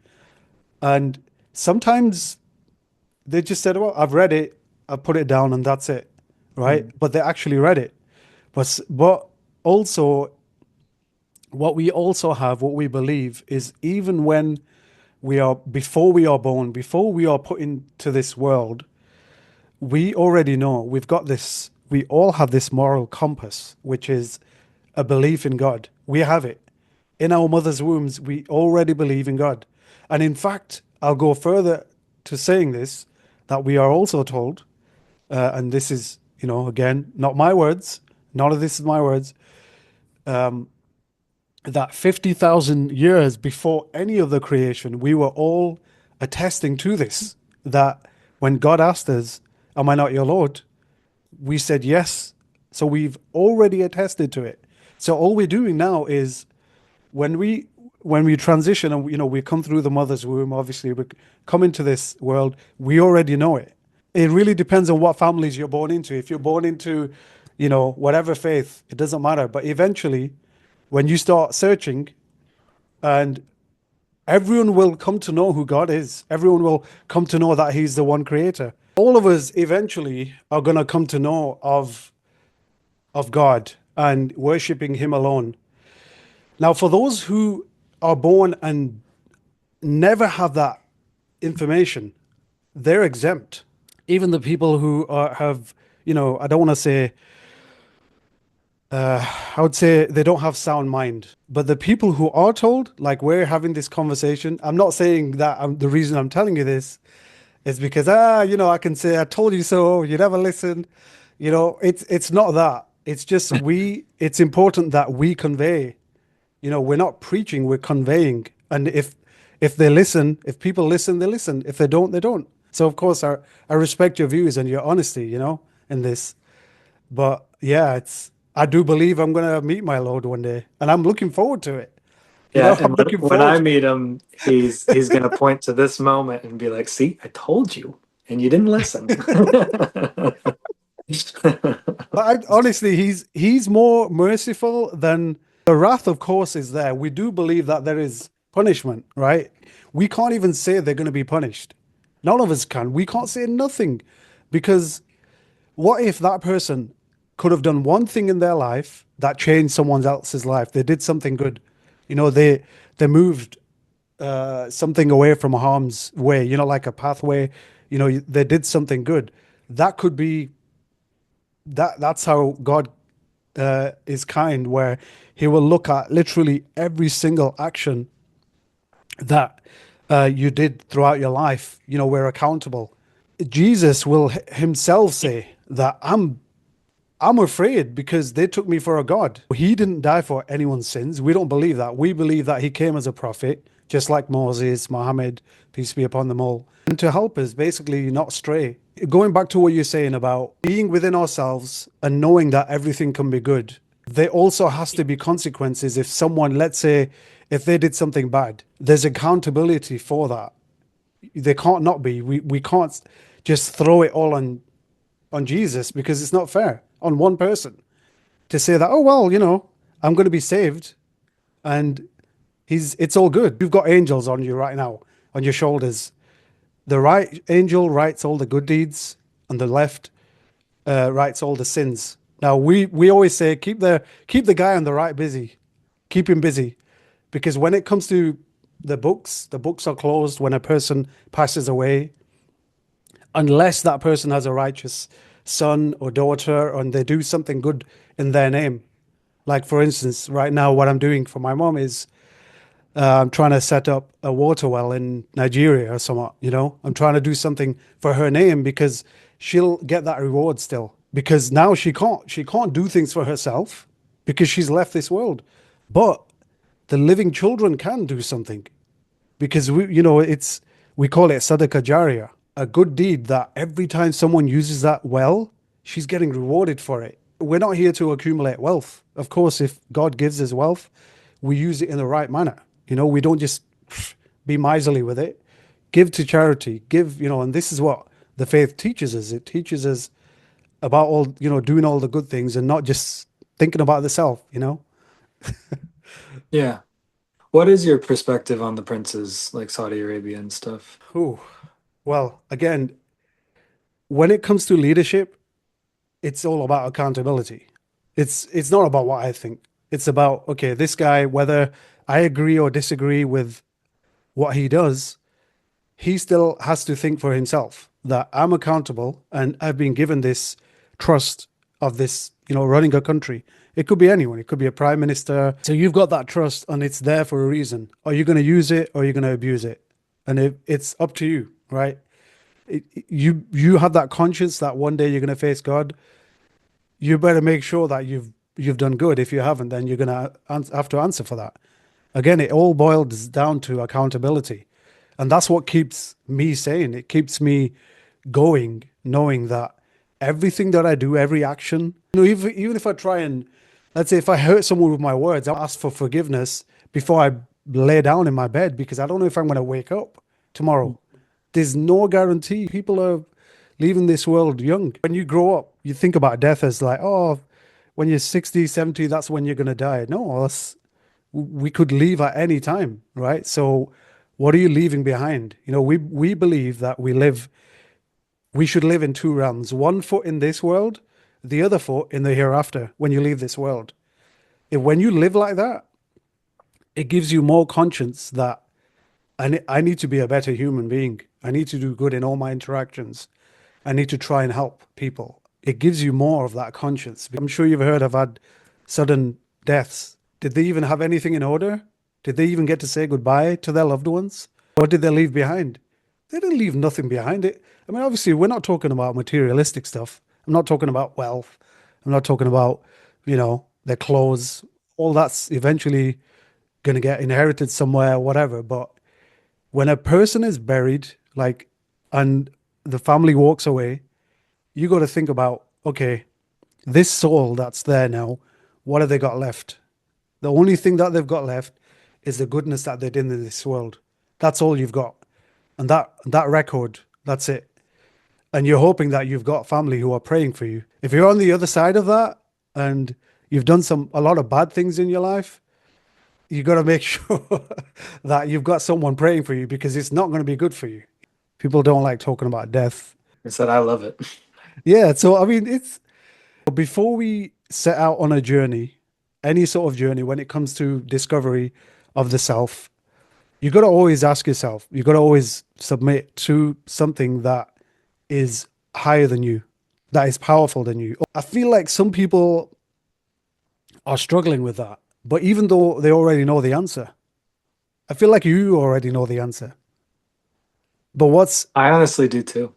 And sometimes they just said, well, I've read it, I put it down, and that's it. Right. Mhm. But they actually read it. But also what we also have, what we believe is even when before we are born, before we are put into this world, we already know we've got this, we all have this moral compass, which is a belief in God. We have it. In our mother's wombs, we already believe in God. And in fact, I'll go further to saying this, that we are also told, and this is, again, not my words, none of this is my words, that 50,000 years before any of the creation, we were all attesting to this. That when God asked us, "Am I not your Lord?" we said yes. So we've already attested to it. So all we're doing now is when we transition and we come through the mother's womb, obviously we come into this world, we already know it. It really depends on what families you're born into. If you're born into, whatever faith, it doesn't matter. But eventually, when you start searching, and everyone will come to know who God is, everyone will come to know that He's the one creator. All of us eventually are going to come to know of God and worshiping Him alone. Now, for those who are born and never have that information, they're exempt. Even the people who I don't want to say, I would say they don't have sound mind. But the people who are told, like we're having this conversation, I'm not saying that the reason I'm telling you this is because, I can say, I told you so, you never listened. It's not that. It's just it's important that we convey. We're not preaching, we're conveying. And if they listen, if people listen, they listen. If they don't, they don't. So of course I respect your views and your honesty, in this. But yeah, I do believe I'm gonna meet my Lord one day. And I'm looking forward to it. Yeah, I'm and looking when forward I to meat him, he's gonna point to this moment and be like, "See, I told you, and you didn't listen." But honestly, he's more merciful than the wrath, of course, is there. We do believe that there is punishment, right? We can't even say they're going to be punished. None of us can. We can't say nothing because what if that person could have done one thing in their life that changed someone else's life? They did something good. They moved something away from harm's way, like a pathway. They did something good. That could be that's how God is kind, where He will look at literally every single action that you did throughout your life. We're accountable. Jesus will Himself say that I'm afraid because they took me for a god. He didn't die for anyone's sins. We don't believe that. We believe that He came as a prophet, just like Moses, Muhammad, peace be upon them all, and to help us basically not stray. Going back to what you're saying about being within ourselves and knowing that everything can be good, there also has to be consequences if someone, let's say, if they did something bad, there's accountability for that. There can't not be. We can't just throw it all on Jesus because it's not fair on one person to say that, oh, well, I'm going to be saved and it's all good. You've got angels on you right now, on your shoulders. The right angel writes all the good deeds and the left writes all the sins. Now we always say keep the guy on the right busy, keep him busy, because when it comes to the books are closed when a person passes away, unless that person has a righteous son or daughter and they do something good in their name. Like for instance, right now what I'm doing for my mom is I'm trying to set up a water well in Nigeria or something. I'm trying to do something for her name because she'll get that reward still. Because now she can't do things for herself because she's left this world. But the living children can do something because we call it sadaqah jariyah, a good deed that every time someone uses that well, she's getting rewarded for it. We're not here to accumulate wealth. Of course, if God gives us wealth, we use it in the right manner. We don't just be miserly with it. Give to charity, and this is what the faith teaches us. It teaches us about all, doing all the good things and not just thinking about the self. Yeah. What is your perspective on the princes like Saudi Arabia and stuff? Ooh. Well, again, when it comes to leadership, it's all about accountability. It's not about what I think. It's about, okay, this guy, whether I agree or disagree with what he does, he still has to think for himself that I'm accountable and I've been given this trust of this, running a country. It could be anyone, it could be a prime minister. So you've got that trust and it's there for a reason. Are you going to use it or are you going to abuse it? And it's up to you, right? You have that conscience that one day you're going to face God. You better make sure that you've done good. If you haven't, then you're going to have to answer for that. Again, it all boils down to accountability. And that's what keeps me sane. It keeps me going, knowing that everything that I do, every action, even if I try and, let's say, if I hurt someone with my words, I'll ask for forgiveness before I lay down in my bed because I don't know if I'm going to wake up tomorrow. There's no guarantee. People are leaving this world young. When you grow up, you think about death as like, oh, when you're 60, 70, that's when you're going to die. No, we could leave at any time, right? So what are you leaving behind? We believe that we should live in two realms, one foot in this world, the other foot in the hereafter when you leave this world. When you live like that, it gives you more conscience that I need to be a better human being. I need to do good in all my interactions. I need to try and help people. It gives you more of that conscience. I'm sure you've heard I've had sudden deaths. Did they even have anything in order? Did they even get to say goodbye to their loved ones? What did they leave behind? They didn't leave nothing behind it. I mean, obviously, we're not talking about materialistic stuff. I'm not talking about wealth. I'm not talking about, their clothes. All that's eventually going to get inherited somewhere, whatever. But when a person is buried, and the family walks away, you got to think about, okay, this soul that's there now, what have they got left? The only thing that they've got left is the goodness that they did in this world. That's all you've got. And that record, that's it. And you're hoping that you've got family who are praying for you. If you're on the other side of that and you've done a lot of bad things in your life, you got to make sure that you've got someone praying for you because it's not going to be good for you. People don't like talking about death. I said I love it. Yeah, so I mean, it's before we set out on a journey, any sort of journey, when it comes to discovery of the self, you got to always ask yourself, you got to always submit to something that is higher than you, that is powerful than you. I feel like some people are struggling with that, but even though they already know the answer, I feel like you already know the answer. But I honestly do too.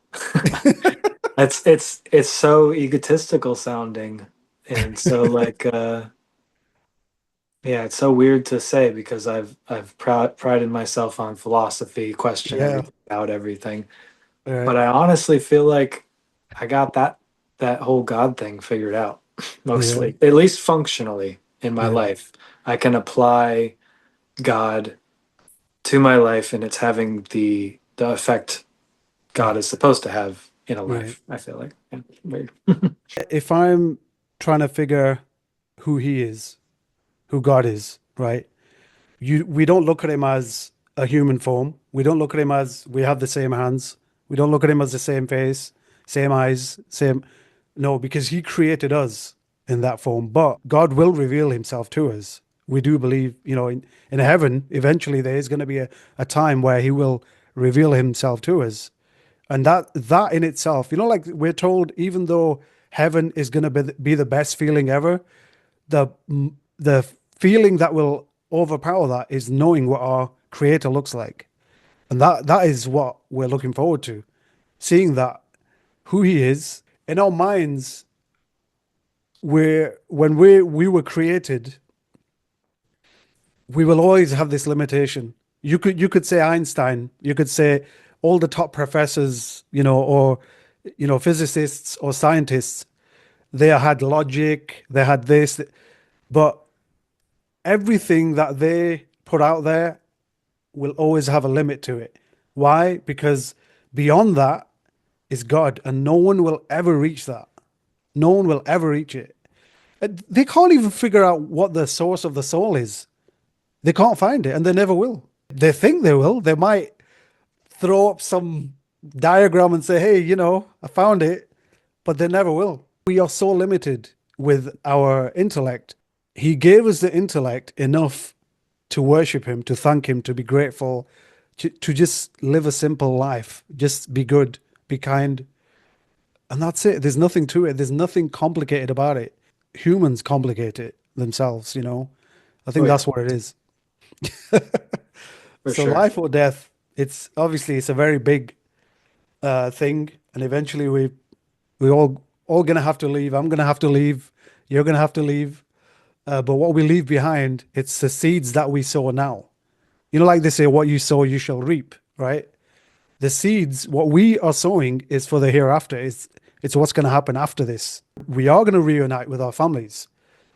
It's so egotistical sounding and so yeah, it's so weird to say because I've prided myself on philosophy, question yeah, everything about everything. uh, But I honestly feel like I got that whole God thing figured out yeah, mostly, at least functionally in my yeah, life. I can apply God to my life and it's having the effect yeah, God is supposed to have in a right. life, I feel like. Yeah, weird. If I'm trying to figure who he is, who God is, right? We don't look at him as a human form. We don't look at him as we have the same hands. We don't look at him as the same face, same eyes, same. No, because he created us in that form. But God will reveal himself to us. We do believe, in heaven, eventually there is going to be a time where he will reveal himself to us. And that in itself, like we're told, even though heaven is going to be the best feeling ever, the the feeling that will overpower that is knowing what our creator looks like. And that is what we're looking forward to. Seeing that who he is in our minds, when we were created, we will always have this limitation. You could say Einstein, you could say all the top professors, or physicists or scientists, they had logic, they had this, but everything that they put out there will always have a limit to it. Why? Because beyond that is God, and no one will ever reach that. No one will ever reach it. They can't even figure out what the source of the soul is. They can't find it, and they never will. They think they will. They might throw up some diagram and say, hey, I found it, but they never will. We are so limited with our intellect. he gave us the intellect enough to worship him, to thank him, to be grateful, to just live a simple life, just be good, be kind, and that's it. There's nothing to it. There's nothing complicated about it. Humans complicate it themselves, you know. I Oh think yeah, that's what it is. for So sure. life or death, it's obviously it's a very big thing, and eventually we all gonna have to leave. I'm gonna have to leave. You're gonna have to leave. But what we leave behind, it's the seeds that we sow now. You know, like they say, what you sow, you shall reap, right? The seeds, what we are sowing is for the hereafter. It's what's going to happen after this. We are going to reunite with our families.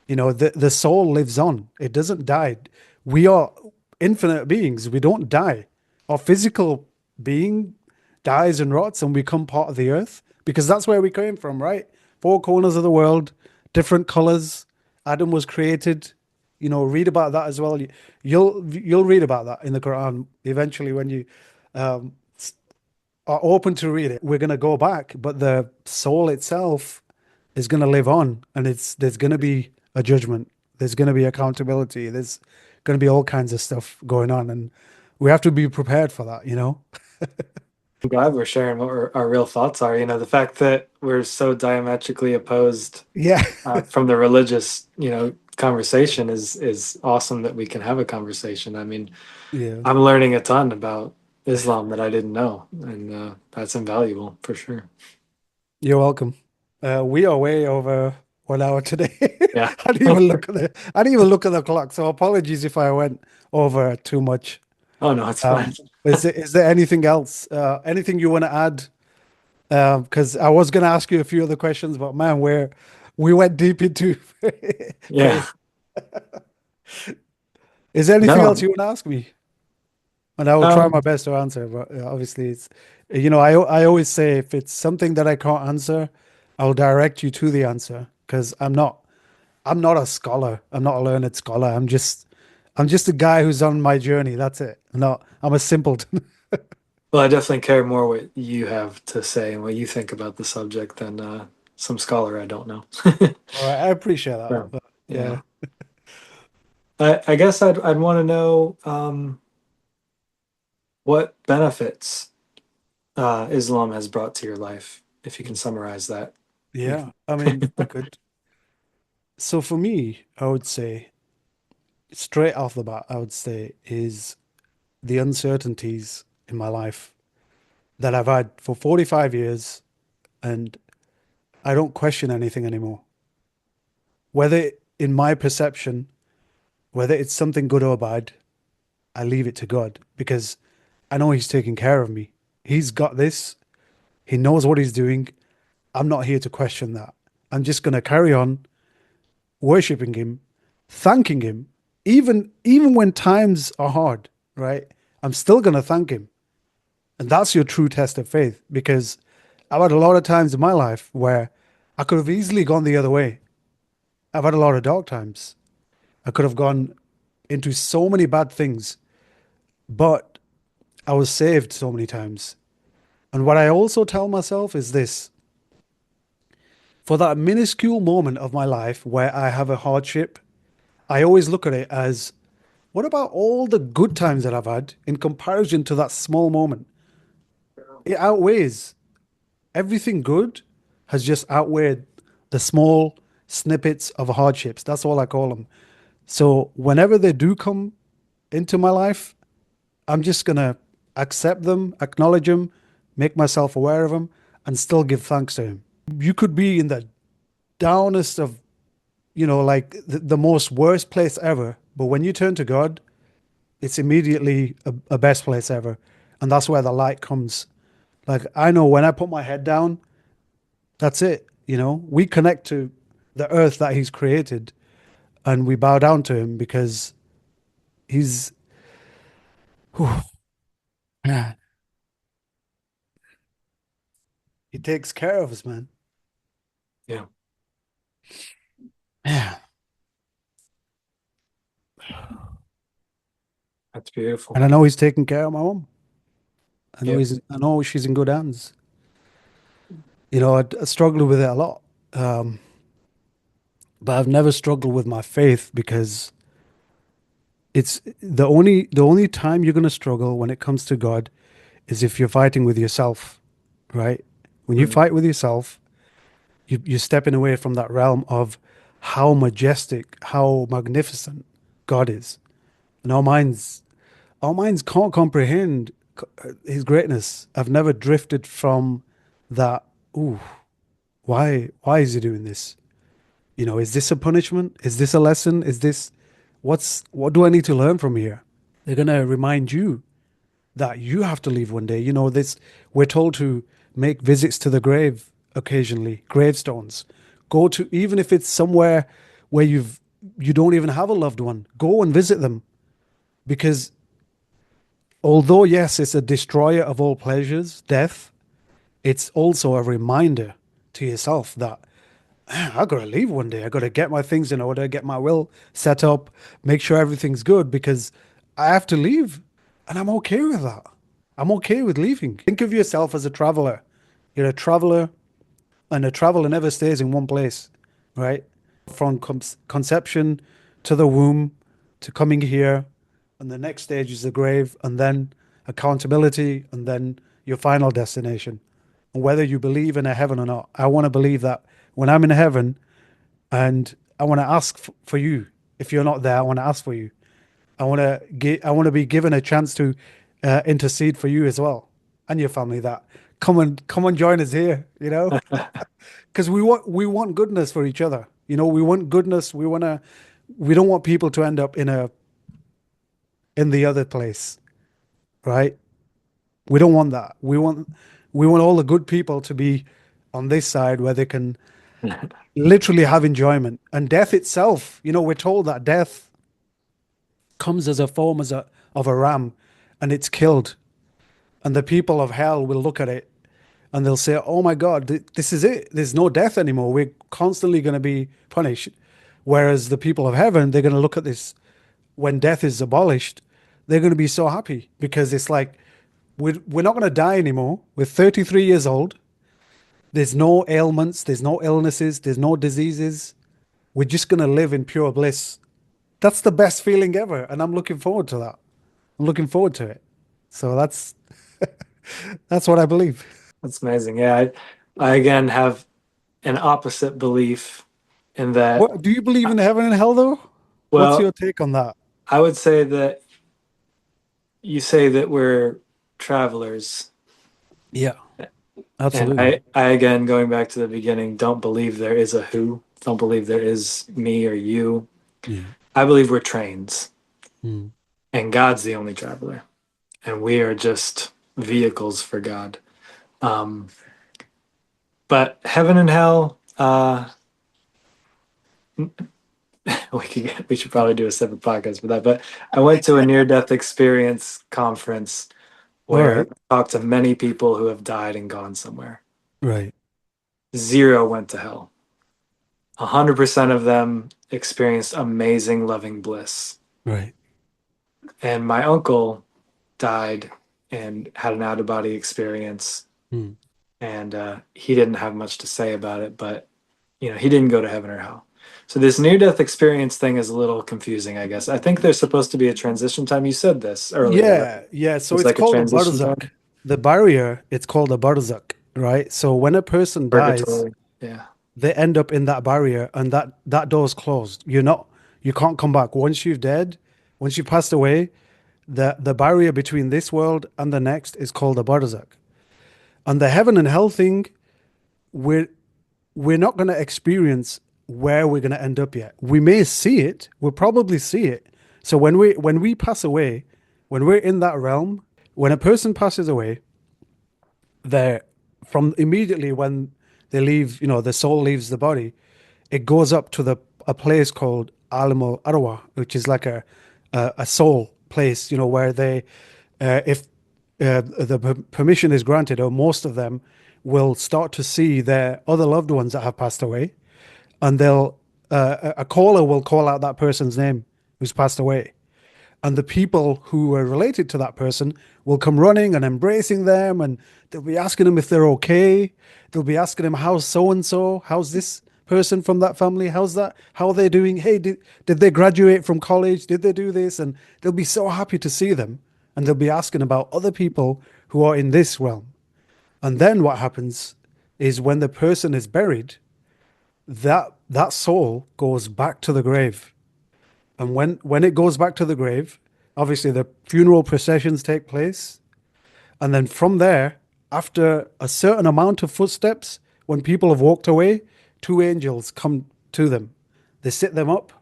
You know, the soul lives on. It doesn't die. We are infinite beings. We don't die. Our physical being dies and rots and we become part of the earth because that's where we came from, right? Four corners of the world, different colors. Adam was created. You know, read about that as well. You'll read about that in the Quran eventually when you um, are open to read it. We're going to go back, but the soul itself is going to live on, and it's there's going to be a judgment. There's going to be accountability. There's going to be all kinds of stuff going on, and we have to be prepared for that. You know? I'm glad we're sharing what our real thoughts are. You know, the fact that we're so diametrically opposed Yeah, from the religious, you know, conversation is awesome that we can have a conversation. I mean, yeah. I'm learning a ton about Islam that I didn't know, and that's invaluable for sure. You're welcome. We are way over 1 hour today. Yeah. I didn't even look at the clock. So apologies if I went over too much. Oh no, it's fine. Um, is there anything else? Anything you want to add? Because I was going to ask you a few other questions, but man, we went deep into Yeah. faith. Is there anything else No. you want to ask me? And I will try my Um, best to answer. But obviously, I always say if it's something that I can't answer, I'll direct you to the answer because I'm not a scholar. I'm not a learned scholar. I'm just a guy who's on my journey. That's it. I'm a simpleton. well, I definitely care more what you have to say and what you think about the subject than some scholar I don't know. All right, I appreciate that. So, But yeah, yeah. I guess I'd want to know what benefits Islam has brought to your life, if you can summarize that. yeah. I mean, I could. So for me, I would say straight off the bat, I would say is the uncertainties in my life that I've had for 45 years, and I don't question anything anymore. Whether in my perception, whether it's something good or bad, I leave it to God because I know He's taking care of me. He's got this. He knows what He's doing. I'm not here to question that. I'm just going to carry on worshiping Him, thanking Him, even when times are hard, right? I'm still going to thank Him. And that's your true test of faith because I've had a lot of times in my life where I could have easily gone the other way. I've had a lot of dark times. I could have gone into so many bad things, but I was saved so many times. And what I also tell myself is this for that minuscule moment of my life where I have a hardship, I always look at it as what about all the good times that I've had in comparison to that small moment? It outweighs everything good has just outweighed the small snippets of hardships. That's all I call them. So whenever they do come into my life, I'm just gonna accept them, acknowledge them, make myself aware of them, and still give thanks to him. You could be in the downest of, like the most worst place ever, but when you turn to God, it's immediately a best place ever. And that's where the light comes. Like I know when I put my head down, that's it. We connect to the earth that he's created and we bow down to him because he's, whew, man, he takes care of us, man. Yeah, Yeah. that's beautiful. And I know he's taking care of my mom. Yep. I know she's in good hands. I struggled with it a lot. Um, but I've never struggled with my faith because it's the only time you're going to struggle when it comes to God is if you're fighting with yourself, right? When you Mm. fight with yourself, you're stepping away from that realm of how majestic, how magnificent God is. And our minds can't comprehend his greatness. I've never drifted from that. Ooh, why is he doing this? Is this a punishment? Is this a lesson? Is this what do I need to learn from here? They're gonna remind you that you have to leave one day. This we're told to make visits to the grave occasionally, gravestones. Go to even if it's somewhere where you don't even have a loved one, go and visit them because although yes, it's a destroyer of all pleasures, death, it's also a reminder to yourself that I gotta leave one day. I gotta get my things in order, get my will set up, make sure everything's good because I have to leave. And I'm okay with that. I'm okay with leaving. Think of yourself as a traveler. You're a traveler, and a traveler never stays in one place, right? From conception to the womb to coming here, and the next stage is the grave, and then accountability, and then your final destination. And whether you believe in a heaven or not, I want to believe that when I'm in heaven, and I want to ask for you. If you're not there, I want to ask for you. I want to be given a chance to intercede for you as well and your family. That come and join us here. Because we want goodness for each other. We want goodness. We don't want people to end up in the other place, right? We don't want that. We want all the good people to be on this side where they can literally have enjoyment. And death itself, we're told that death comes as a form of a ram and it's killed. And the people of hell will look at it and they'll say, oh my God, this is it. There's no death anymore. We're constantly going to be punished. Whereas the people of heaven, they're going to look at this when death is abolished, they're going to be so happy because it's like, we're not going to die anymore. We're 33 years old. There's no ailments, there's no illnesses, there's no diseases. We're just going to live in pure bliss. That's the best feeling ever. And I'm looking forward to that. I'm looking forward to it. So that's what I believe. That's amazing. Yeah, I again have an opposite belief in that. What do you believe in heaven and hell though? What's Well, your take on that? I would say that you say that we're travelers, Yeah, and absolutely. I again, going back to the beginning, don't believe there is a who, don't believe there is me or you. Yeah. I believe we're trains, Mm. and God's the only traveler, and we are just vehicles for God. Um, but heaven and hell, we should probably do a separate podcast for that. But I went to a near death experience conference All where right. I talked to many people who have died and gone somewhere. Right. Zero went to hell. 100% of them experienced amazing loving bliss. Right. And my uncle died and had an out of body experience, Mm. and he didn't have much to say about it, but he didn't go to heaven or hell. So this near death experience thing is a little confusing, I guess. I think there's supposed to be a transition time. You said this earlier, right? Yeah, yeah. So It's it's like a called a transition barzak. time, The barrier, it's called a barzak, right? So when a person dies, purgatory. Yeah. they end up in that barrier and that door's closed. You can't come back. Once you've passed away, the barrier between this world and the next is called a barzak. And the heaven and hell thing, we're we're not going to experience where we're going to end up yet. We may see it. We'll probably see it. So when we pass away, when we're in that realm, when a person passes away, they're from immediately when they leave, the soul leaves the body, it goes up to a place called Alam al Arwah, which is like a soul place, where they, if the permission is granted, or most of them will start to see their other loved ones that have passed away, and they'll a caller will call out that person's name who's passed away, and the people who are related to that person will come running and embracing them, and they'll be asking them if they're okay. They'll be asking them how's so and so, how's this person from that family? How's that? How are they doing? Hey, did they graduate from college? Did they do this? And they'll be so happy to see them. And they'll be asking about other people who are in this realm. And then what happens is when the person is buried, that soul goes back to the grave. And when it goes back to the grave, obviously the funeral processions take place. And then from there, after a certain amount of footsteps, when people have walked away, two angels come to them. They sit them up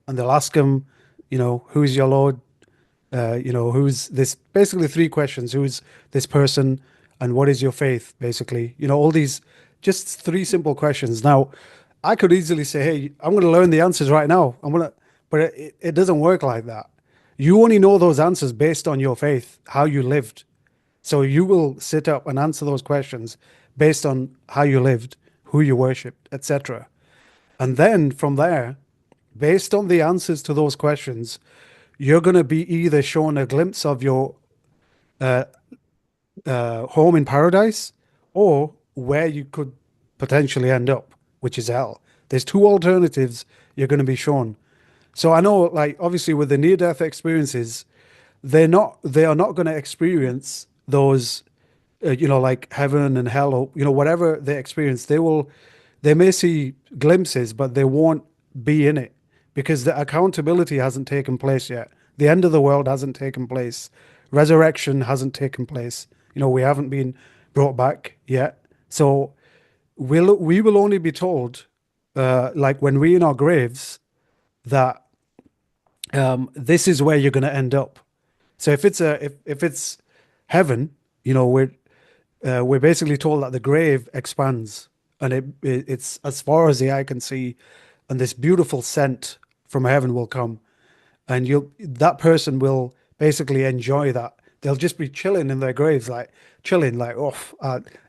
and they'll ask them, who's your Lord? Who's this? Basically, three questions: who's this person, and what is your faith? Basically, all these just three simple questions. Now, I could easily say, "Hey, I'm going to learn the answers right now." But it doesn't work like that. You only know those answers based on your faith, how you lived. So you will sit up and answer those questions based on how you lived, who you worshipped, etc. And then from there, based on the answers to those questions, you're going to be either shown a glimpse of your uh, home in paradise or where you could potentially end up, which is hell. There's two alternatives you're going to be shown. So I know, like, obviously with the near-death experiences, they are not going to experience those, like heaven and hell, or whatever they experience. They may see glimpses, but they won't be in it because the accountability hasn't taken place yet. The end of the world hasn't taken place. Resurrection hasn't taken place. We haven't been brought back yet. So we will only be told, like when we're in our graves, that this is where you're going to end up. So if it's heaven, we're basically told that the grave expands and it's as far as the eye can see, and this beautiful scent from heaven will come, and you that person will basically enjoy that. They'll just be chilling in their graves, like chilling, like, oh,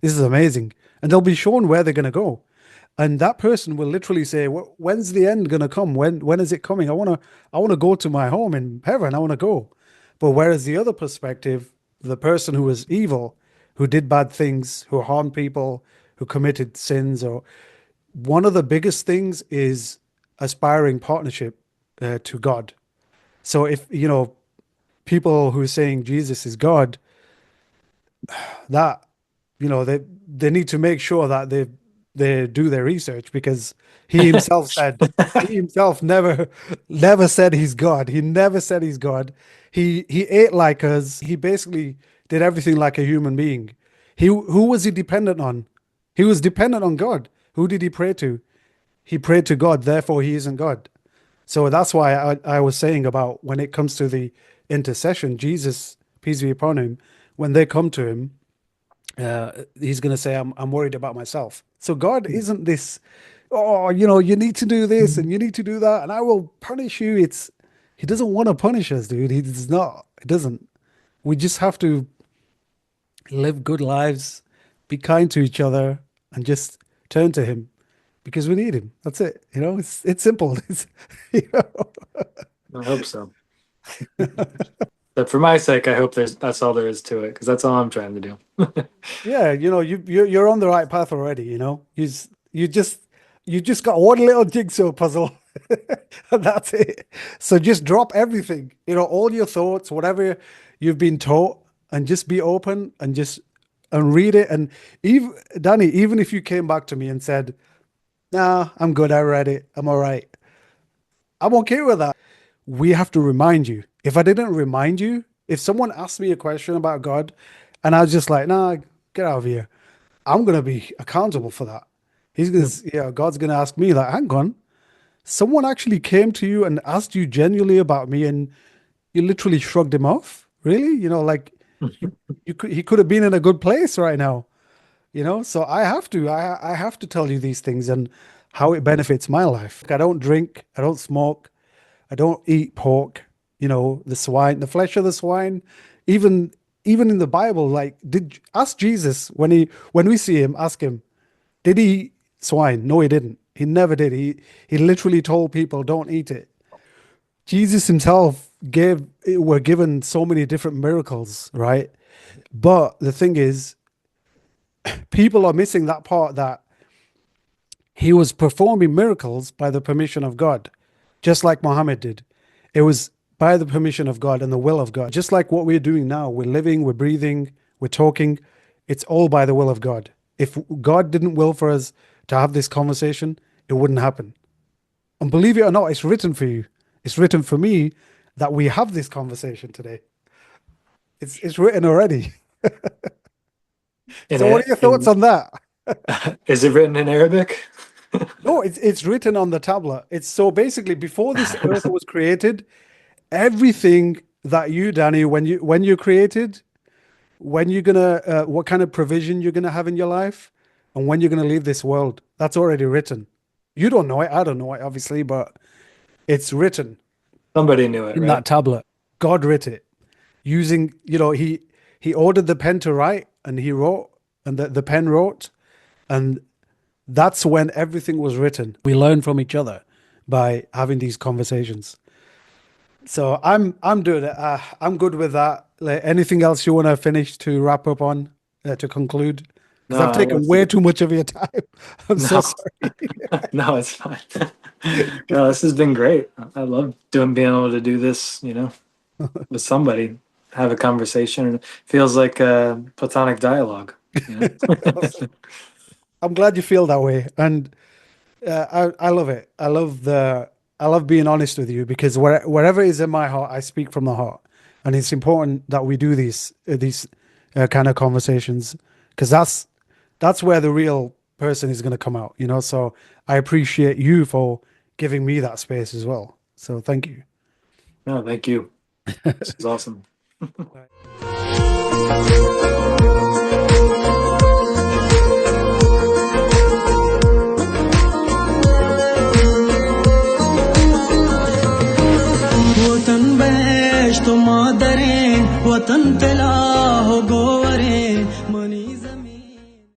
this is amazing, and they'll be shown where they're going to go. And that person will literally say, "When's the end gonna come? When is it coming? I wanna go to my home in heaven. I wanna go." But whereas the other perspective, the person who was evil, who did bad things, who harmed people, who committed sins, or one of the biggest things is aspiring partnership to God. So if people who are saying Jesus is God, that they need to make sure that they do their research, because he himself never said he's God. He never said he's God. He ate like us. He basically did everything like a human being. Who was he dependent on? He was dependent on God. Who did he pray to? He prayed to God, therefore he isn't God. So that's why I was saying about when it comes to the intercession, Jesus, peace be upon him, when they come to him, he's going to say, I'm worried about myself. So God isn't this, oh, you need to do this and you need to do that, and I will punish you. He doesn't want to punish us, dude. He does not. He doesn't. We just have to live good lives, be kind to each other, and just turn to him because we need him. That's it. It's simple. You know? I hope so. But for my sake, I hope that's all there is to it, because that's all I'm trying to do. Yeah, you're on the right path already. You just got one little jigsaw puzzle, and that's it. So just drop everything, all your thoughts, whatever you've been taught, and just be open and read it. And even Danny, even if you came back to me and said, "Nah, I'm good. I read it. I'm all right." I'm okay with that. We have to remind you. If I didn't remind you, if someone asked me a question about God and I was just like, "Nah, get out of here," I'm gonna be accountable for that. God's gonna ask me, like, "Hang on, someone actually came to you and asked you genuinely about me, and you literally shrugged him off? Really? Like he could have been in a good place right now." So I have to tell you these things and how it benefits my life. I don't drink, I don't smoke, I don't eat pork, the swine, the flesh of the swine. Even in the Bible, like, did ask Jesus when we see him, ask him, did he eat swine? No, he didn't. He never did. He literally told people, don't eat it. Jesus himself were given so many different miracles, right? But the thing is, people are missing that part, that He was performing miracles by the permission of God, just like Muhammad did. It was by the permission of God and the will of God. Just like what we're doing now, we're living, we're breathing, we're talking. It's all by the will of God. If God didn't will for us to have this conversation, it wouldn't happen. And believe it or not, it's written for you. It's written for me that we have this conversation today. It's written already. In So what are it, your thoughts on that? is it written in Arabic? No, it's written on the tablet. It's so basically before this earth was created, everything that you, Danny, when you're created, when you're gonna what kind of provision you're gonna have in your life, and when you're gonna leave this world, that's already written. You don't know it, I don't know it, obviously, but it's written Somebody knew it, in right? that tablet. God wrote it using, he ordered the pen to write, and he wrote, and the pen wrote, and that's when everything was written. We learn from each other by having these conversations. So I'm doing it. I'm good with that. Like, anything else you want to finish to wrap up on to conclude? Because I've No, taken way too much of your time. I'm so no, sorry. no, it's fine. No, this has been great. I love being able to do this, with somebody, have a conversation. And it feels like a platonic dialogue, you know? I'm glad you feel that way, and I love it. I love being honest with you because wherever is in my heart, I speak from the heart, and it's important that we do these kind of conversations because that's where the real person is going to come out. So I appreciate you for giving me that space as well. So thank you. No, thank you. This is awesome.